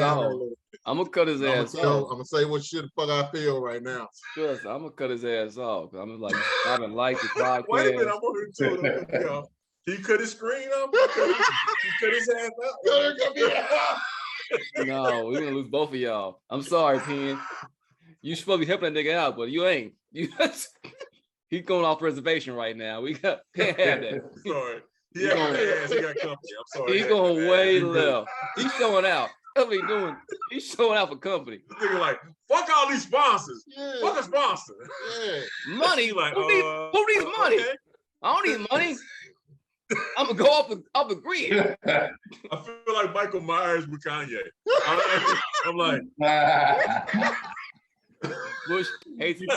I'm gonna cut his ass off. I'm gonna say what shit the fuck I feel right now. Trust, I'm gonna cut his ass off. I'm like, I haven't liked the podcast. Wait a minute, I'm on here too. He cut his screen up. He cut his ass up. No, we're gonna lose both of y'all. I'm sorry, Penn. You supposed to be helping that nigga out, but you ain't. He's going off reservation right now. We can't have that. Sorry. He got company. I'm sorry. He's going way left. He's showing out. That's what he's doing. He's showing out for company. Thinking like, fuck all these sponsors. Yeah. Fuck a sponsor. Yeah. Money. Like, who needs money? Okay. I don't need money. I'm gonna go off the grid. I feel like Michael Myers with Kanye. I'm like, Bush hates you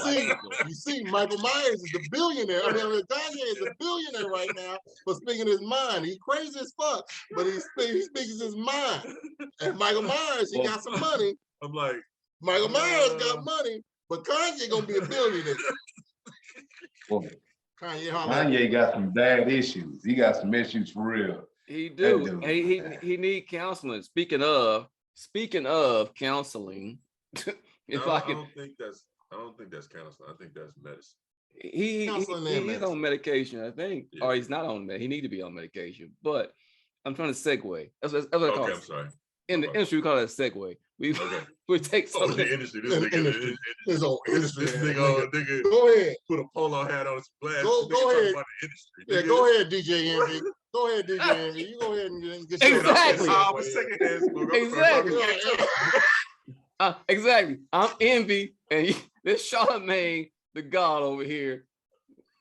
see, Michael Myers is the billionaire. I mean, Kanye is a billionaire right now for speaking his mind. He's crazy as fuck, but he speaks his mind. And Michael Myers, he got some money. I'm like, Michael Myers got money, but Kanye gonna be a billionaire. Well, Kanye got some bad issues. He got some issues for real. He do. He need counseling. Speaking of counseling, I don't think that's counseling. I think that's medicine. He's on medication, I think, or he's not on med. He need to be on medication. But I'm trying to segue. That's what I call it. I'm sorry. In the industry, we call it a segue. We take something. The industry. This nigga. This Nigga. Go ahead. Put a polo hat on his glass. Go ahead. About the industry, yeah, go ahead, DJ Envy. Go ahead, DJ Envy. You go ahead and get your Exactly. I'm Envy, and this Charlamagne, the God over here,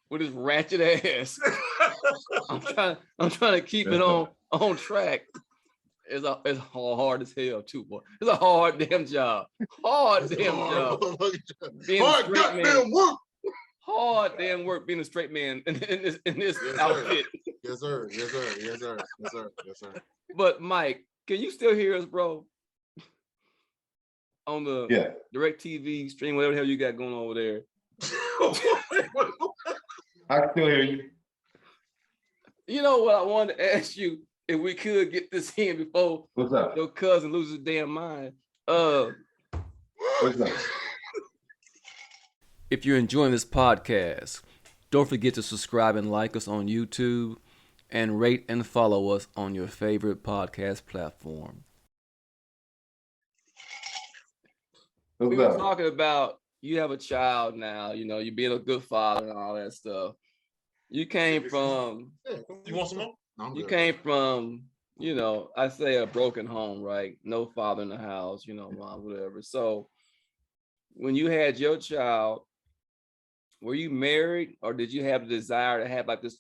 with his ratchet ass. I'm trying to keep it on track. It's hard as hell too, boy. It's a hard damn job. Hard damn work. Hard damn work being a straight man in this outfit. Yes, sir. Yes, sir. Yes, sir. Yes, sir. Yes, sir. But Mike, can you still hear us, bro? On the Direct TV stream, whatever the hell you got going on over there. I can still hear you. You know what I wanted to ask you, if we could get this in before What's up? Your cousin loses his damn mind. What's up? If you're enjoying this podcast, don't forget to subscribe and like us on YouTube and rate and follow us on your favorite podcast platform. We were talking about you have a child now, you know, you being a good father and all that stuff. You came from You want some more? You came from, you know, I say a broken home, right? No father in the house, you know, mom, whatever. So when you had your child, were you married, or did you have the desire to have like this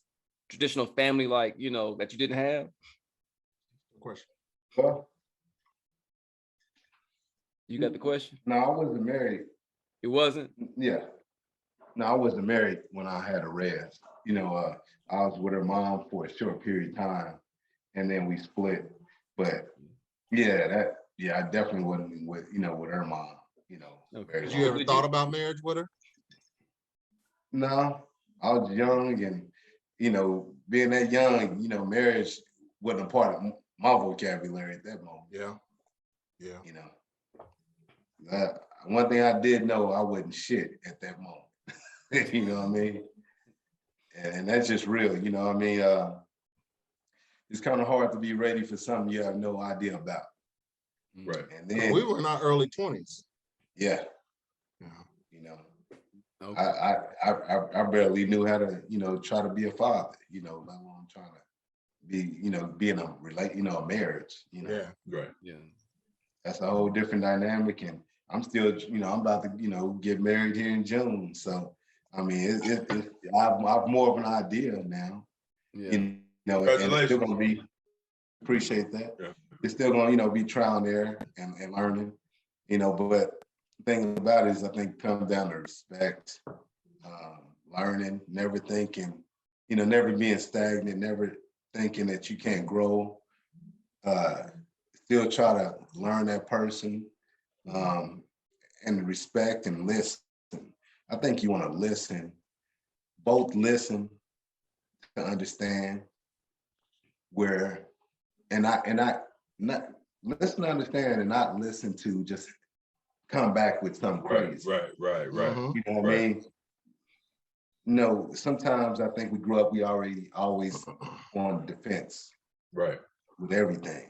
traditional family, like, you know, that you didn't have? Question. Well, you got the question? No, I wasn't married. It wasn't? Yeah. No, I wasn't married when I had Rez. You know, I was with her mom for a short period of time, and then we split. But I definitely wasn't with her mom. You know. Okay. Did you ever thought about marriage with her? No, I was young, and you know, being that young, you know, marriage wasn't a part of my vocabulary at that moment. Yeah. You know, one thing I did know, I wasn't shit at that moment. You know what I mean? And that's just real. You know what I mean? It's kind of hard to be ready for something you have no idea about. Right. And then we were in our early 20s. Yeah. Yeah. You know. Okay. I barely knew how to, you know, try to be a father, you know, let alone trying to be, you know, be in a marriage, you know. Yeah. Right. Yeah. That's a whole different dynamic. And I'm still, you know, I'm about to, you know, get married here in June. So, I mean, I've more of an idea now. Yeah. You know, and it's still gonna be, appreciate that. Yeah. It's still gonna, you know, be trial and error and learning, you know, but the thing about it is I think it comes down to respect, learning, never thinking, you know, never being stagnant, never thinking that you can't grow, still try to learn that person, and respect and listen. I think you want to listen, both listen to understand where, and not listen to understand and not listen to just come back with something crazy. Right. Mhm. You know what I mean? No, sometimes I think we grew up, we always on defense Right. with everything.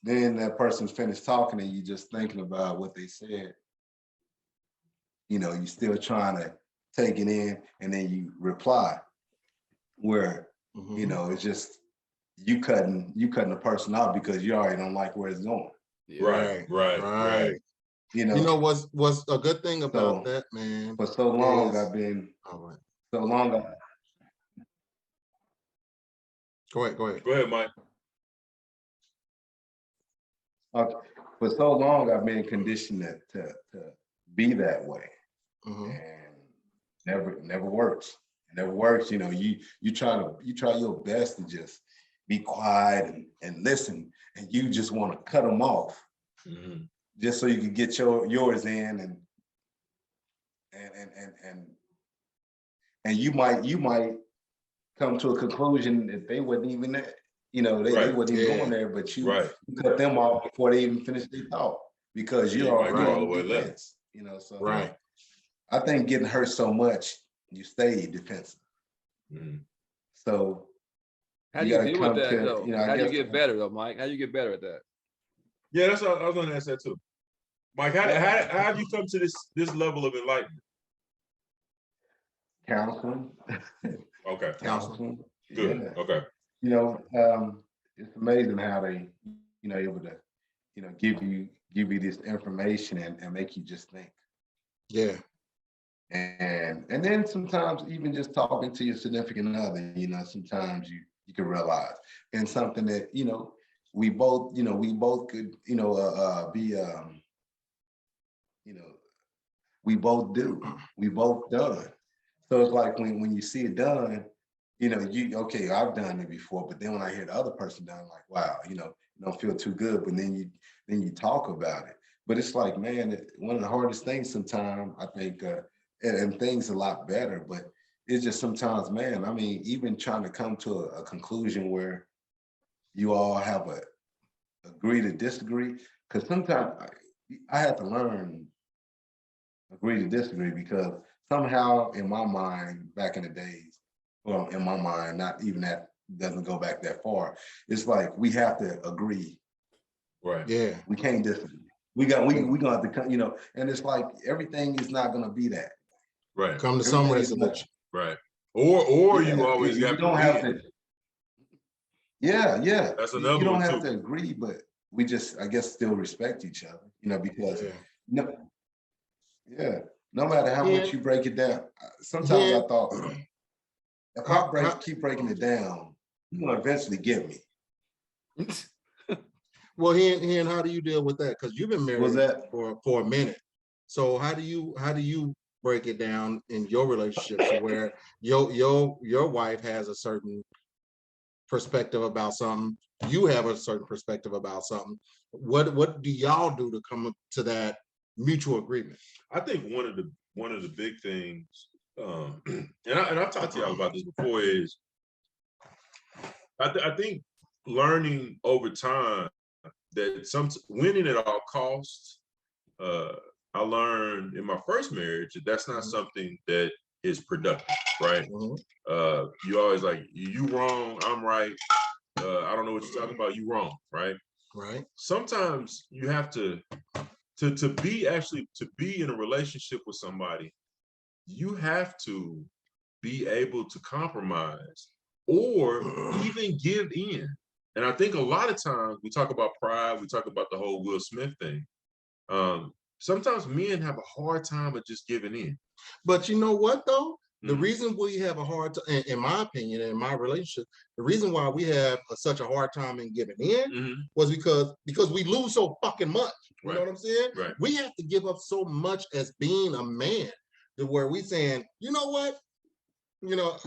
then that person's finished talking and you just thinking about what they said. You know, you still trying to take it in, and then you reply where, you know, it's just you cutting the person out because you already don't like where it's going. Yeah. Right. You know, what's a good thing about that, man? For so long is, I've been all right. Go ahead. Go ahead, Mike. For so long I've been conditioned to be that way. And never works. It never works. You know, you try your best to just be quiet and listen, and you just want to cut them off, just so you can get yours in, and you might come to a conclusion that they wasn't even there. You know, they wasn't even going there, but you cut them off before they even finished their thought because you're all the way left. You know, so I think getting hurt so much, you stay defensive. So how do you deal with that though? How do you get better though, Mike? How do you get better at that? Yeah, that's what I was going to ask that too. Mike, how have you come to this level of enlightenment? Counseling. Okay. Counseling. Good. Yeah. Okay. You know, it's amazing how they, you know, able to, you know, give you this information and make you just think. Yeah. And then sometimes even just talking to your significant other, you know, sometimes you can realize, and something that, you know, we both could, you know, be, you know, we both done. So it's like when you see it done, you know, okay, I've done it before, but then when I hear the other person done, I'm like, wow, you know, you don't feel too good, but then you talk about it. But it's like, man, one of the hardest things sometimes, I think, and things a lot better, but it's just sometimes, man, I mean, even trying to come to a conclusion where you all have agree to disagree, because sometimes I had to learn agree to disagree, because somehow in my mind back in the days, well, in my mind, not even that doesn't go back that far, it's like we have to agree. Right. Yeah. We can't disagree. We gonna have to come, you know, and it's like everything is not gonna be that. Right. Come to some resolution. Right. Or Yeah, you always you have don't to have win. to. Yeah. That's another you don't one have too. to agree, but we just, I guess, still respect each other, you know, because no matter how much you break it down, sometimes I thought, if I keep breaking it down, you're gonna eventually get me. Well, Hen, how do you deal with that? Because you've been married for a minute. So how do you break it down in your relationships where your wife has a certain perspective about something, you have a certain perspective about something? What do y'all do to come up to that mutual agreement? I think one of the big things, and I've talked to y'all about this before, is I think learning over time that winning at all costs. I learned in my first marriage that's not something that is productive, right? You always like, you wrong, I'm right. I don't know what you're talking about, you wrong, right? Right. Sometimes you have to be in a relationship with somebody, you have to be able to compromise or even give in. And I think a lot of times we talk about pride, we talk about the whole Will Smith thing. Sometimes men have a hard time of just giving in. But you know what though? The reason we have a hard time, in my opinion, in my relationship, the reason why we have such a hard time in giving in was because we lose so fucking much. You know what I'm saying? Right. We have to give up so much as being a man to where we saying, you know what? You know,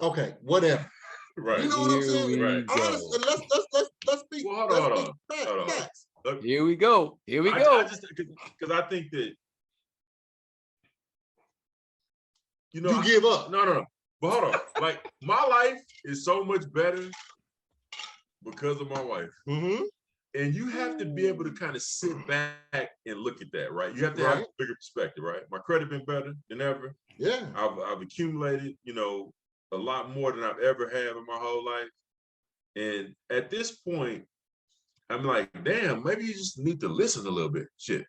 okay, whatever. Right. You know what I'm saying? Right. Honestly, let's be. Well, hold on. Facts. Here we go. I just because I think that you give up. No. But hold on. Like, my life is so much better because of my wife. And you have to be able to kind of sit back and look at that, right? You have to have a bigger perspective, right? My credit been better than ever. Yeah. I've accumulated, you know, a lot more than I've ever had in my whole life. And at this point, I'm like, damn, maybe you just need to listen a little bit. Shit.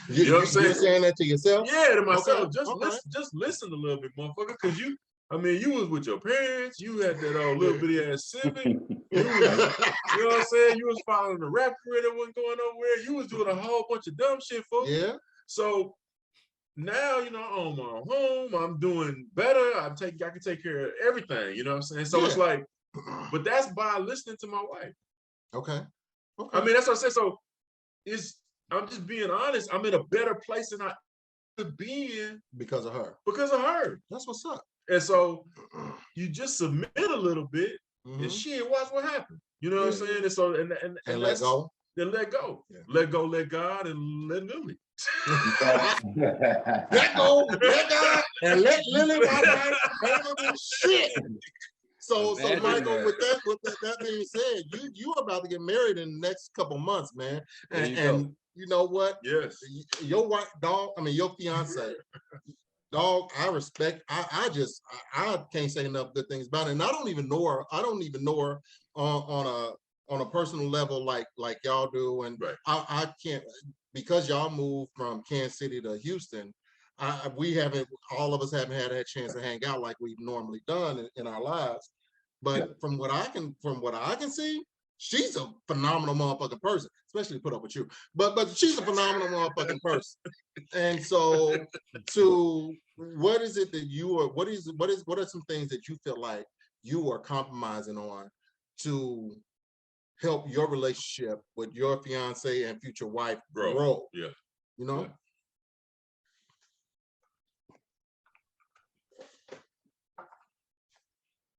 You know what I'm saying? You're saying that to yourself? Yeah, to myself. Okay. Just listen a little bit, motherfucker. Cause you was with your parents, you had that old little bitty ass Civic. You know what I'm saying? You was following the rap career that wasn't going nowhere. You was doing a whole bunch of dumb shit, folks. Yeah. So now, you know, I own my own home. I'm doing better. I can take care of everything. You know what I'm saying? So it's like, but that's by listening to my wife. Okay. I mean, that's what I said. So I'm just being honest. I'm in a better place than I could be in because of her. Because of her. That's what's up. And so you just submit a little bit, and shit, watch what happens. You know what I'm saying? And so and let go. Then let go. Yeah. Let go, let God, and let Lily. Let go, let God, and let Lily, my wife, handle this shit. So Michael, with that being said, you are about to get married in the next couple months, man. And you know what? Yes. Your wife, dog. I mean, your fiance, dog. I respect. I can't say enough good things about it. And I don't even know her. I don't even know her on a personal level like y'all do. And right. I can't, because y'all moved from Kansas City to Houston. All of us haven't had that chance to hang out like we've normally done in our lives. But from what I can see, she's a phenomenal motherfucking person, especially to put up with you. But she's a phenomenal motherfucking person. And so, what is it that you are? What are some things that you feel like you are compromising on to help your relationship with your fiance and future wife grow? Yeah. You know. Yeah.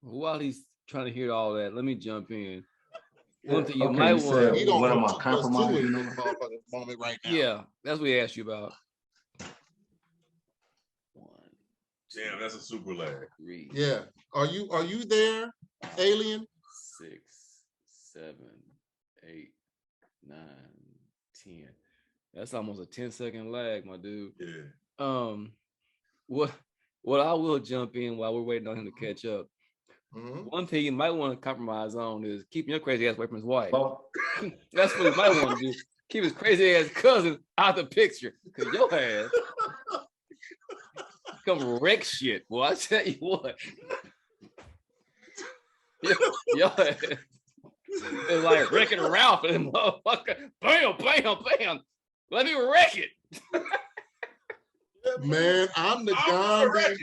While he's trying to hear all that, let me jump in. One thing you might want. What am I compromising moment right now? Yeah, that's what he asked you about. 1, 2, damn, that's a super lag. 3. Yeah. Are you there, alien? 6, 7, 8, 9, 10. That's almost a 10-second lag, my dude. Yeah. What I will jump in while we're waiting on him to catch up. One thing you might want to compromise on is keeping your crazy ass away from his wife. That's what you might want to do. Keep his crazy ass cousin out the picture. Because your ass come wreck shit. Boy, I tell you what. Your ass is like Wreck-It Ralph and motherfucker. Bam, bam, bam. Let me wreck it. Man, I'm the Gandhi.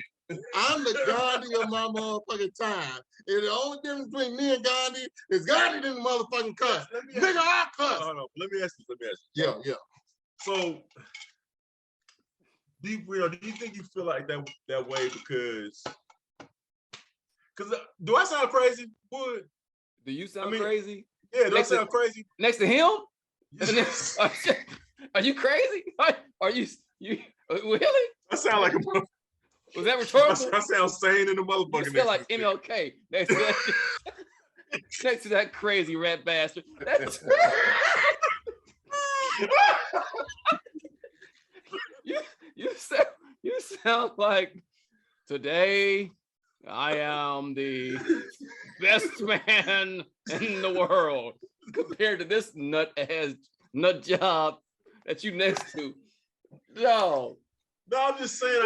I'm the Gandhi of my motherfucking time. And the only difference between me and Gandhi is Gandhi didn't motherfucking cuss. Nigga, I cuss. No. Let me ask you. Yeah. So, do you think you feel like that way because do I sound crazy? Would do you sound crazy? Yeah, do I sound crazy? Next to him? Are you crazy? Are you really? I sound like a was that rhetorical? I sound sane in the motherfucking. You sound like MLK next to that crazy rat bastard. You sound like today I am the best man in the world compared to this nut job that you next to. No, I'm just saying.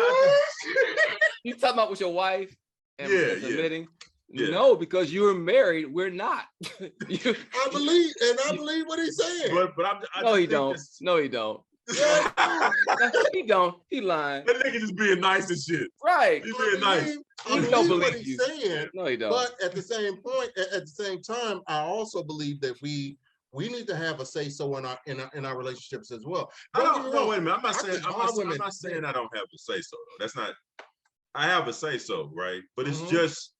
You talking about with your wife and submitting? Yeah. No, because you were married. We're not. I believe what he's saying. But no, he don't. No, he don't. Yeah, he don't. He lying. That nigga just being nice and shit. Right. He's being nice. I believe what he's saying. No, he don't. But at the same time, I also believe that we need to have a say so in our relationships as well. No, wait a minute. I'm not saying I don't have a say so. That's not. I have a say so, right? But it's just.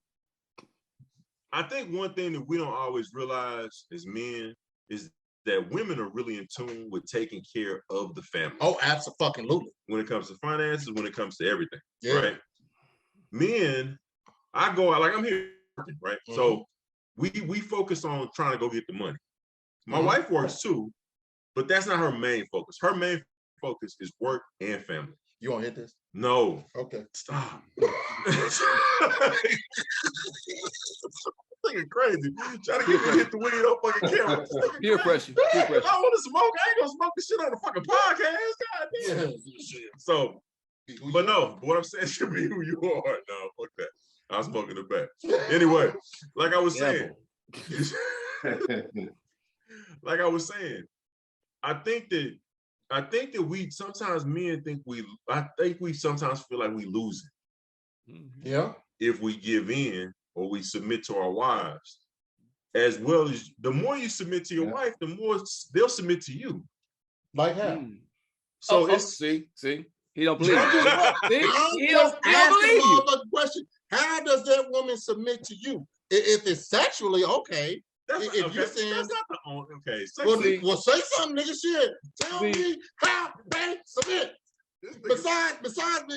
I think one thing that we don't always realize as men is that women are really in tune with taking care of the family. Oh, absolutely. When it comes to finances, when it comes to everything, yeah. Right? Men, I go out like I'm here, right? So we focus on trying to go get the money. My wife works too, but that's not her main focus. Her main focus is work and family. You want to hit this? No. Okay. Stop. Nigga crazy. Trying to get me to hit the weed on fucking camera. Peer pressure. Peer If pressure. I want to smoke, I ain't gonna smoke this shit on the fucking podcast. God damn. So, but no, what I'm saying should be who you are. No, fuck that. I'm smoking the back. Anyway, like I was saying, like I was saying, I think that we sometimes men think we sometimes feel like we lose it. Yeah. If we give in or we submit to our wives, as well as the more you submit to your wife, the more they'll submit to you. Like how? So it's see, he don't believe I'm you. just He don't believe you. the question. How does that woman submit to you? If it's sexually, okay. That's If okay. you're saying, That's not the only okay. well, say something, nigga. Shit. Tell me how they submit. Besides in the sound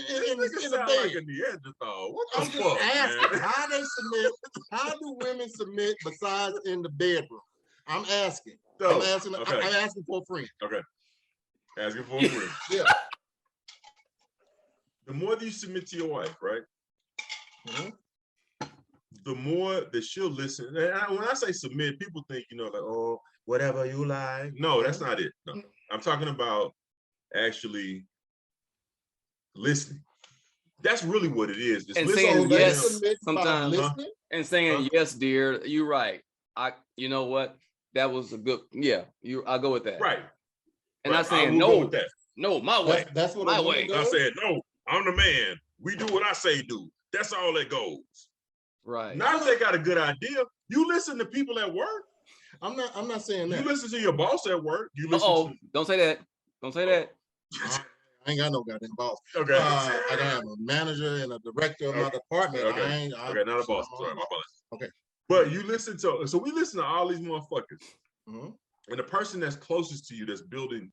bed. like a Neanderthal. What the I'm just fuck, asking man? how they submit. How do women submit besides in the bedroom? I'm asking. So, I'm asking for a friend. Okay. Asking for a friend. Yeah. The more that you submit to your wife, right? Mm-hmm. The more that she'll listen. And when I say submit, people think, like, oh, whatever you like. No, that's not it. No. I'm talking about actually listening. That's really what it is. Just And listening. saying yes sometimes. Listening? And saying yes, dear. You're right. You know what? That was a good. Yeah, I'll go with that. Right. And right. not saying no. No, my way. That's what my way. I said no. I'm the man. We do what I say do. That's all that goes. Right. Not if they got a good idea. You listen to people at work. I'm not saying that. You listen to your boss at work. You listen Don't say that. Don't say that. I ain't got no goddamn boss. Okay. I gotta have a manager and a director of my department. Okay. Not a boss. Sorry, my apologies. Okay. But you listen to, so we listen to all these motherfuckers. Mm-hmm. And the person that's closest to you, that's building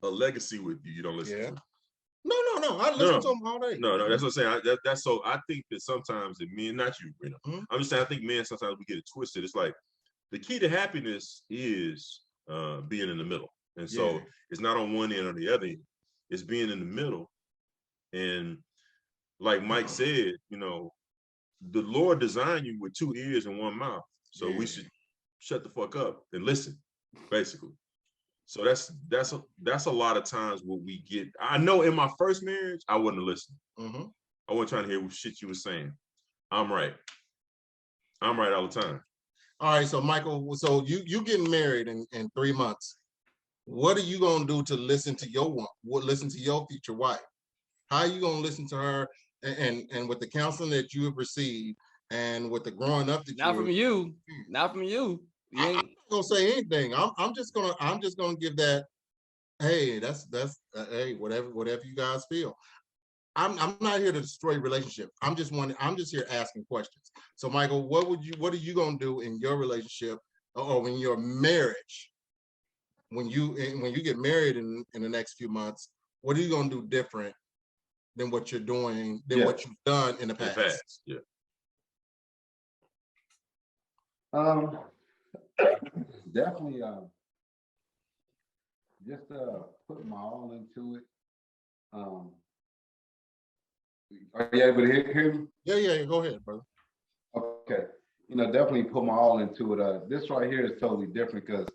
a legacy with you, you don't listen to. No. I listen to them all day. No, that's what I'm saying. That's so I think that sometimes that men, not you, Brina, I'm just saying I think men sometimes we get it twisted. It's like the key to happiness is being in the middle. And so it's not on one end or the other end. It's being in the middle. And like Mike said, the Lord designed you with 2 ears and 1 mouth. So we should shut the fuck up and listen, basically. So that's a lot of times what we get. I know in my first marriage, I wasn't listening. I wasn't trying to hear what shit you were saying. I'm right all the time. All right, so Michael, so you getting married in 3 months. What are you gonna do to listen to your future wife? How are you gonna listen to her and with the counseling that you have received and with the growing up that Not from you. I'm not gonna say anything. I'm just gonna give that. Hey, that's hey, whatever you guys feel. I'm not here to destroy relationship. I'm just here asking questions. So Michael, what are you gonna do in your relationship or in your marriage? When you get married in the next few months, what are you gonna do different than what you're doing, what you've done in the past? Definitely just put my all into it. Are you able to hear me? Yeah, go ahead, brother. Okay. Definitely put my all into it. This right here is totally different because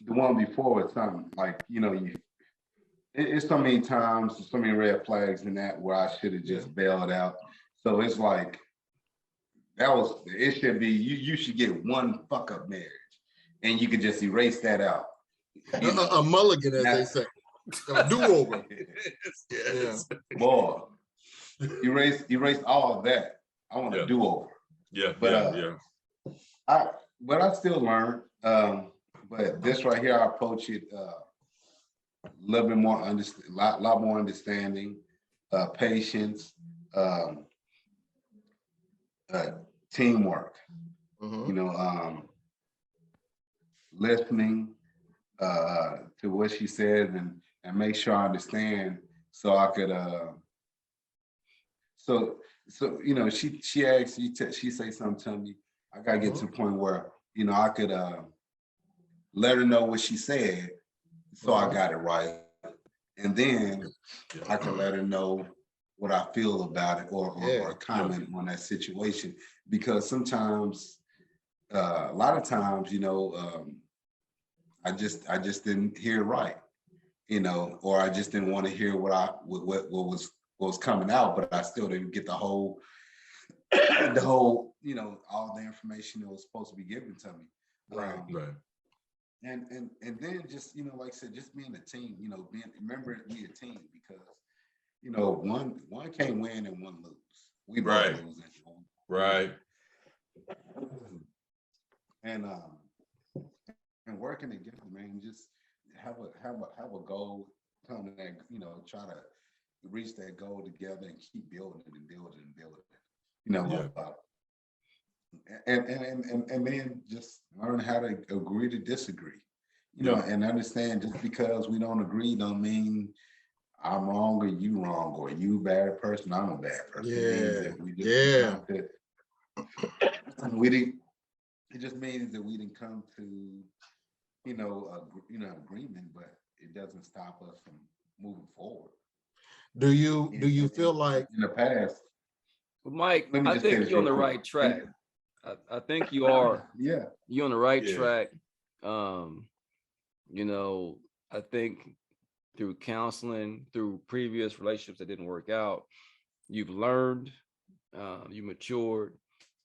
the one before was something like, it's so many times, so many red flags in that where I should have just bailed out. So it's like, it should be, you should get one fuck up marriage and you could just erase that out. A mulligan, as they say. A do-over. Yes. Boy, erase all of that. I want a do-over. But I still learn. But this right here, I approach it a little bit more, lot more understanding, patience, teamwork. Listening to what she says and make sure I understand, so I could. She asks, she say something to me. I gotta get to the point where I could let her know what she said, so I got it right, and then I can let her know what I feel about it or comment on that situation. because sometimes, a lot of times, I just didn't hear right, or I just didn't want to hear what was coming out, but I still didn't get the whole, all the information that was supposed to be given to me. Right. And then just, like I said, just being a team, remember we a team, because, one can't win and one lose. We both lose. Right. And working together, man, just have a goal, come to that, try to reach that goal together and keep building and building and building. And then just learn how to agree to disagree, and understand just because we don't agree don't mean I'm wrong or you wrong, or you a bad person, I'm a bad person. It just means that we didn't come to, agreement, but it doesn't stop us from moving forward. Do you feel like in the past? Well, Mike, I think you're on the right track. I think you are. Yeah. You're on the right track. I think through counseling, through previous relationships that didn't work out, you've learned, you matured,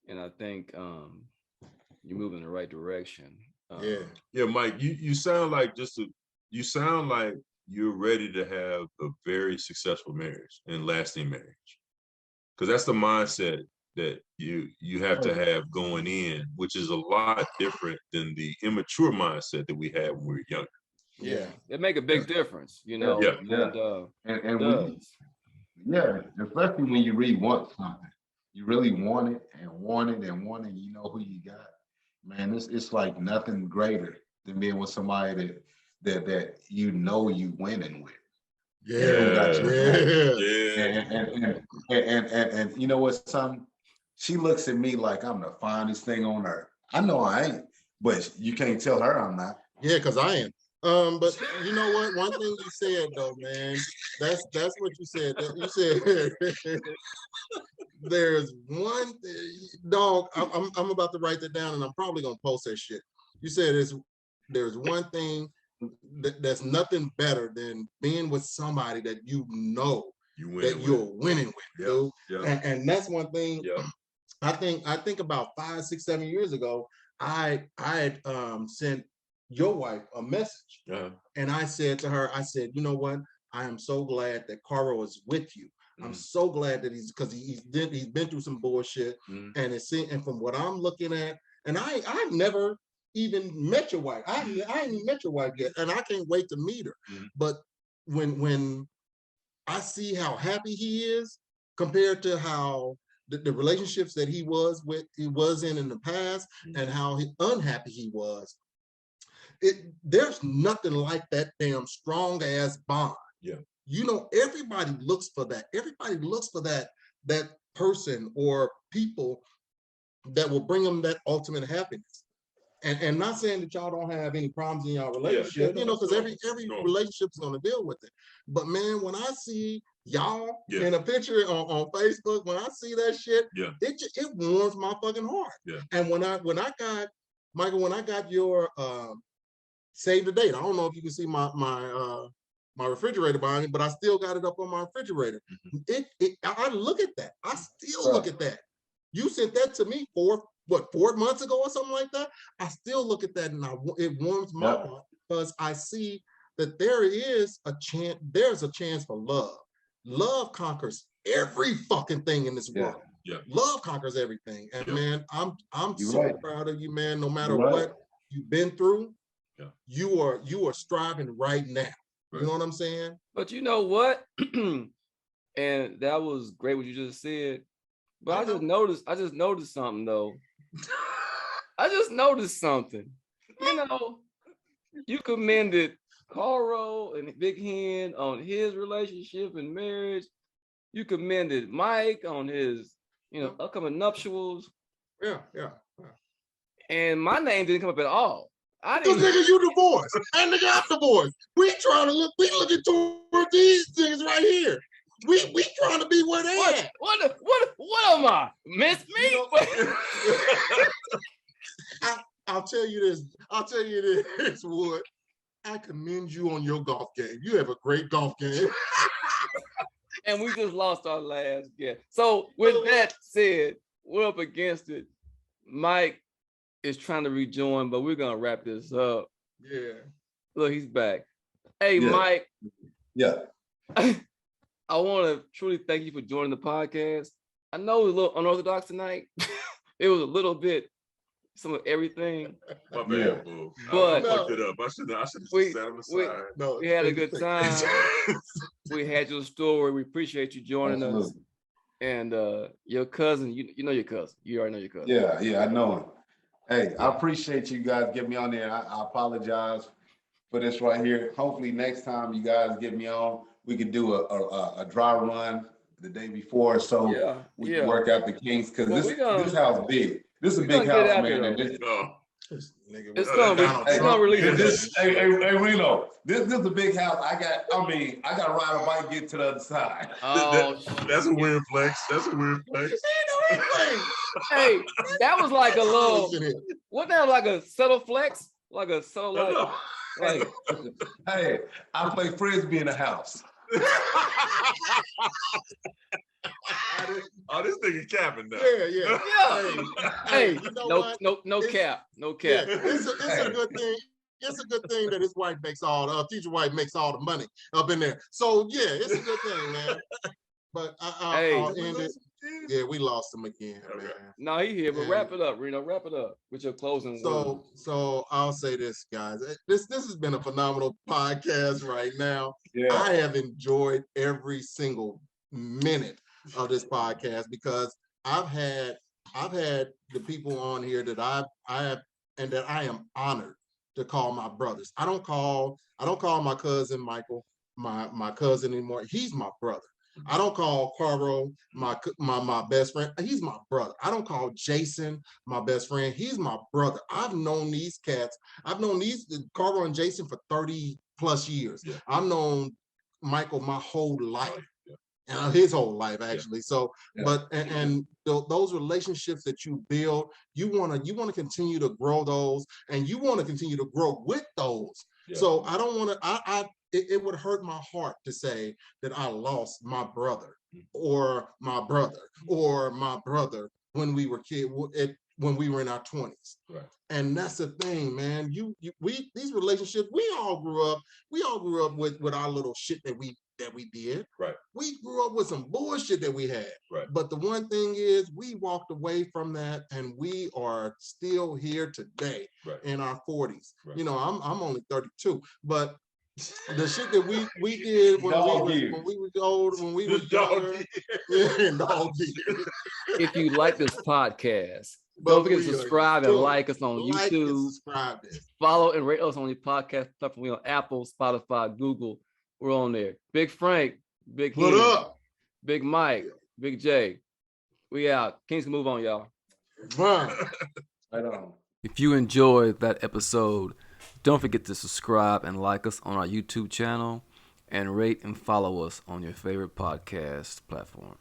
and I think you move in the right direction. Yeah, Mike, you sound like you're ready to have a very successful marriage and lasting marriage, because that's the mindset that you have to have going in, which is a lot different than the immature mindset that we had when we were younger. Yeah, it make a big difference, And especially when you really want something, you really want it and want it and want it. You know who you got, man. It's like nothing greater than being with somebody that you winning with. And you know what, son? She looks at me like I'm the finest thing on earth. I know I ain't, but you can't tell her I'm not. Yeah, because I am. But you know what? One thing you said though, man, that's what you said. You said there's one thing, dog. I'm about to write that down, and I'm probably gonna post that shit. You said there's one thing that's nothing better than being with somebody that you're winning with, dude. And that's one thing. I think about 5, 6, 7 years ago, I had sent your wife a message, and I said to her, you know what? I am so glad that Caro is with you. I'm so glad that because he's been through some bullshit, and from what I'm looking at, and I've never even met your wife. I ain't met your wife yet, and I can't wait to meet her. But when I see how happy he is compared to how the relationships that he was in the past, and how unhappy he was, there's nothing like that damn strong ass bond. Everybody looks for that. Everybody looks for that person or people that will bring them that ultimate happiness. And not saying that y'all don't have any problems in y'all relationship, because every relationship is going to deal with it. But man, when I see y'all in a picture on Facebook, when I see that shit, it warms my fucking heart. And when I got Michael, when I got your save the date, I don't know if you can see my refrigerator behind me, but I still got it up on my refrigerator. I look at that. I still look at that. You sent that to me 4 months ago or something like that. I still look at that, and it warms my heart, because I see that there's a chance for love. Love conquers every fucking thing in this world. Love conquers everything. And man, I'm so proud of you, man. No matter what you've been through, you are striving right now. You know what I'm saying? But you know what? And that was great what you just said. But I just noticed something though. I just noticed something. You commended Caro and Big Hen on his relationship and marriage. You commended Mike on his, upcoming nuptials. Yeah. And my name didn't come up at all. Because nigga, you divorced, and nigga, I'm divorced. We looking toward these things right here. We trying to be where they at. What am I? Miss me? You know, I'll tell you this, Wood. I commend you on your golf game. You have a great golf game. And we just lost our last guest. So with that said, we're up against it. Mike is trying to rejoin, but we're gonna wrap this up. Yeah. Look, he's back. Hey, Yeah. Mike. Yeah. I want to truly thank you for joining the podcast. I know it was a little unorthodox tonight. It was a little bit some of everything. My bad, boo. But I fucked it up. I should have sat on the side. No, We had a good time. We had your story. We appreciate you joining us. And your cousin, you know your cousin. You already know your cousin. Yeah, I know him. Hey, I appreciate you guys getting me on there. I apologize for this right here. Hopefully next time you guys get me on, we could do a dry run the day before, so we can work out the kinks, because this house big. This is a big house, man. It's gonna release this. Hey, Reno, this is a big house. I got to ride a bike, get to the other side. Oh, that's a weird flex. That's a weird flex. Hey, that was like a little. Wasn't that like a subtle flex? Like a subtle like. Hey, I play frisbee in the house. Oh, this nigga capping now. Yeah. Hey, you know no cap. Yeah, it's a good thing. It's a good thing that his wife makes teacher wife makes all the money up in there. So yeah, it's a good thing, man. But I'll end it. Yeah, we lost him again, man. No, he here, but wrap it up, Reno. Wrap it up with your closing words. So I'll say this, guys. This has been a phenomenal podcast right now. Yeah. I have enjoyed every single minute of this podcast, because I've had the people on here that I am honored to call my brothers. I don't call my cousin Michael my cousin anymore. He's my brother. I don't call Caro my best friend. He's my brother. I don't call Jason my best friend. He's my brother. I've known these cats. I've known Caro and Jason for 30 plus years. Yeah. I've known Michael my whole life. And his whole life, actually. So, but those relationships that you build, you want to continue to grow those, and you want to continue to grow with those. Yeah. So I don't want to. It would hurt my heart to say that I lost my brother, or my brother when we were when we were in our 20s. Right. And that's the thing, man. These relationships, we all grew up with our little shit that we did. Right. We grew up with some bullshit that we had. Right. But the one thing is, we walked away from that, and we are still here today, in our 40s. Right. You know, I'm only 32, but the shit that we did when we were old, when we were younger, If you like this podcast, don't forget to subscribe and like us on YouTube. Follow and rate us on your podcast platform. We're on Apple, Spotify, Google. We're on there. Big Frank, Big What up? Big Mike, Big J. We out. Kings can move on, y'all. Right on. If you enjoyed that episode, don't forget to subscribe and like us on our YouTube channel, and rate and follow us on your favorite podcast platform.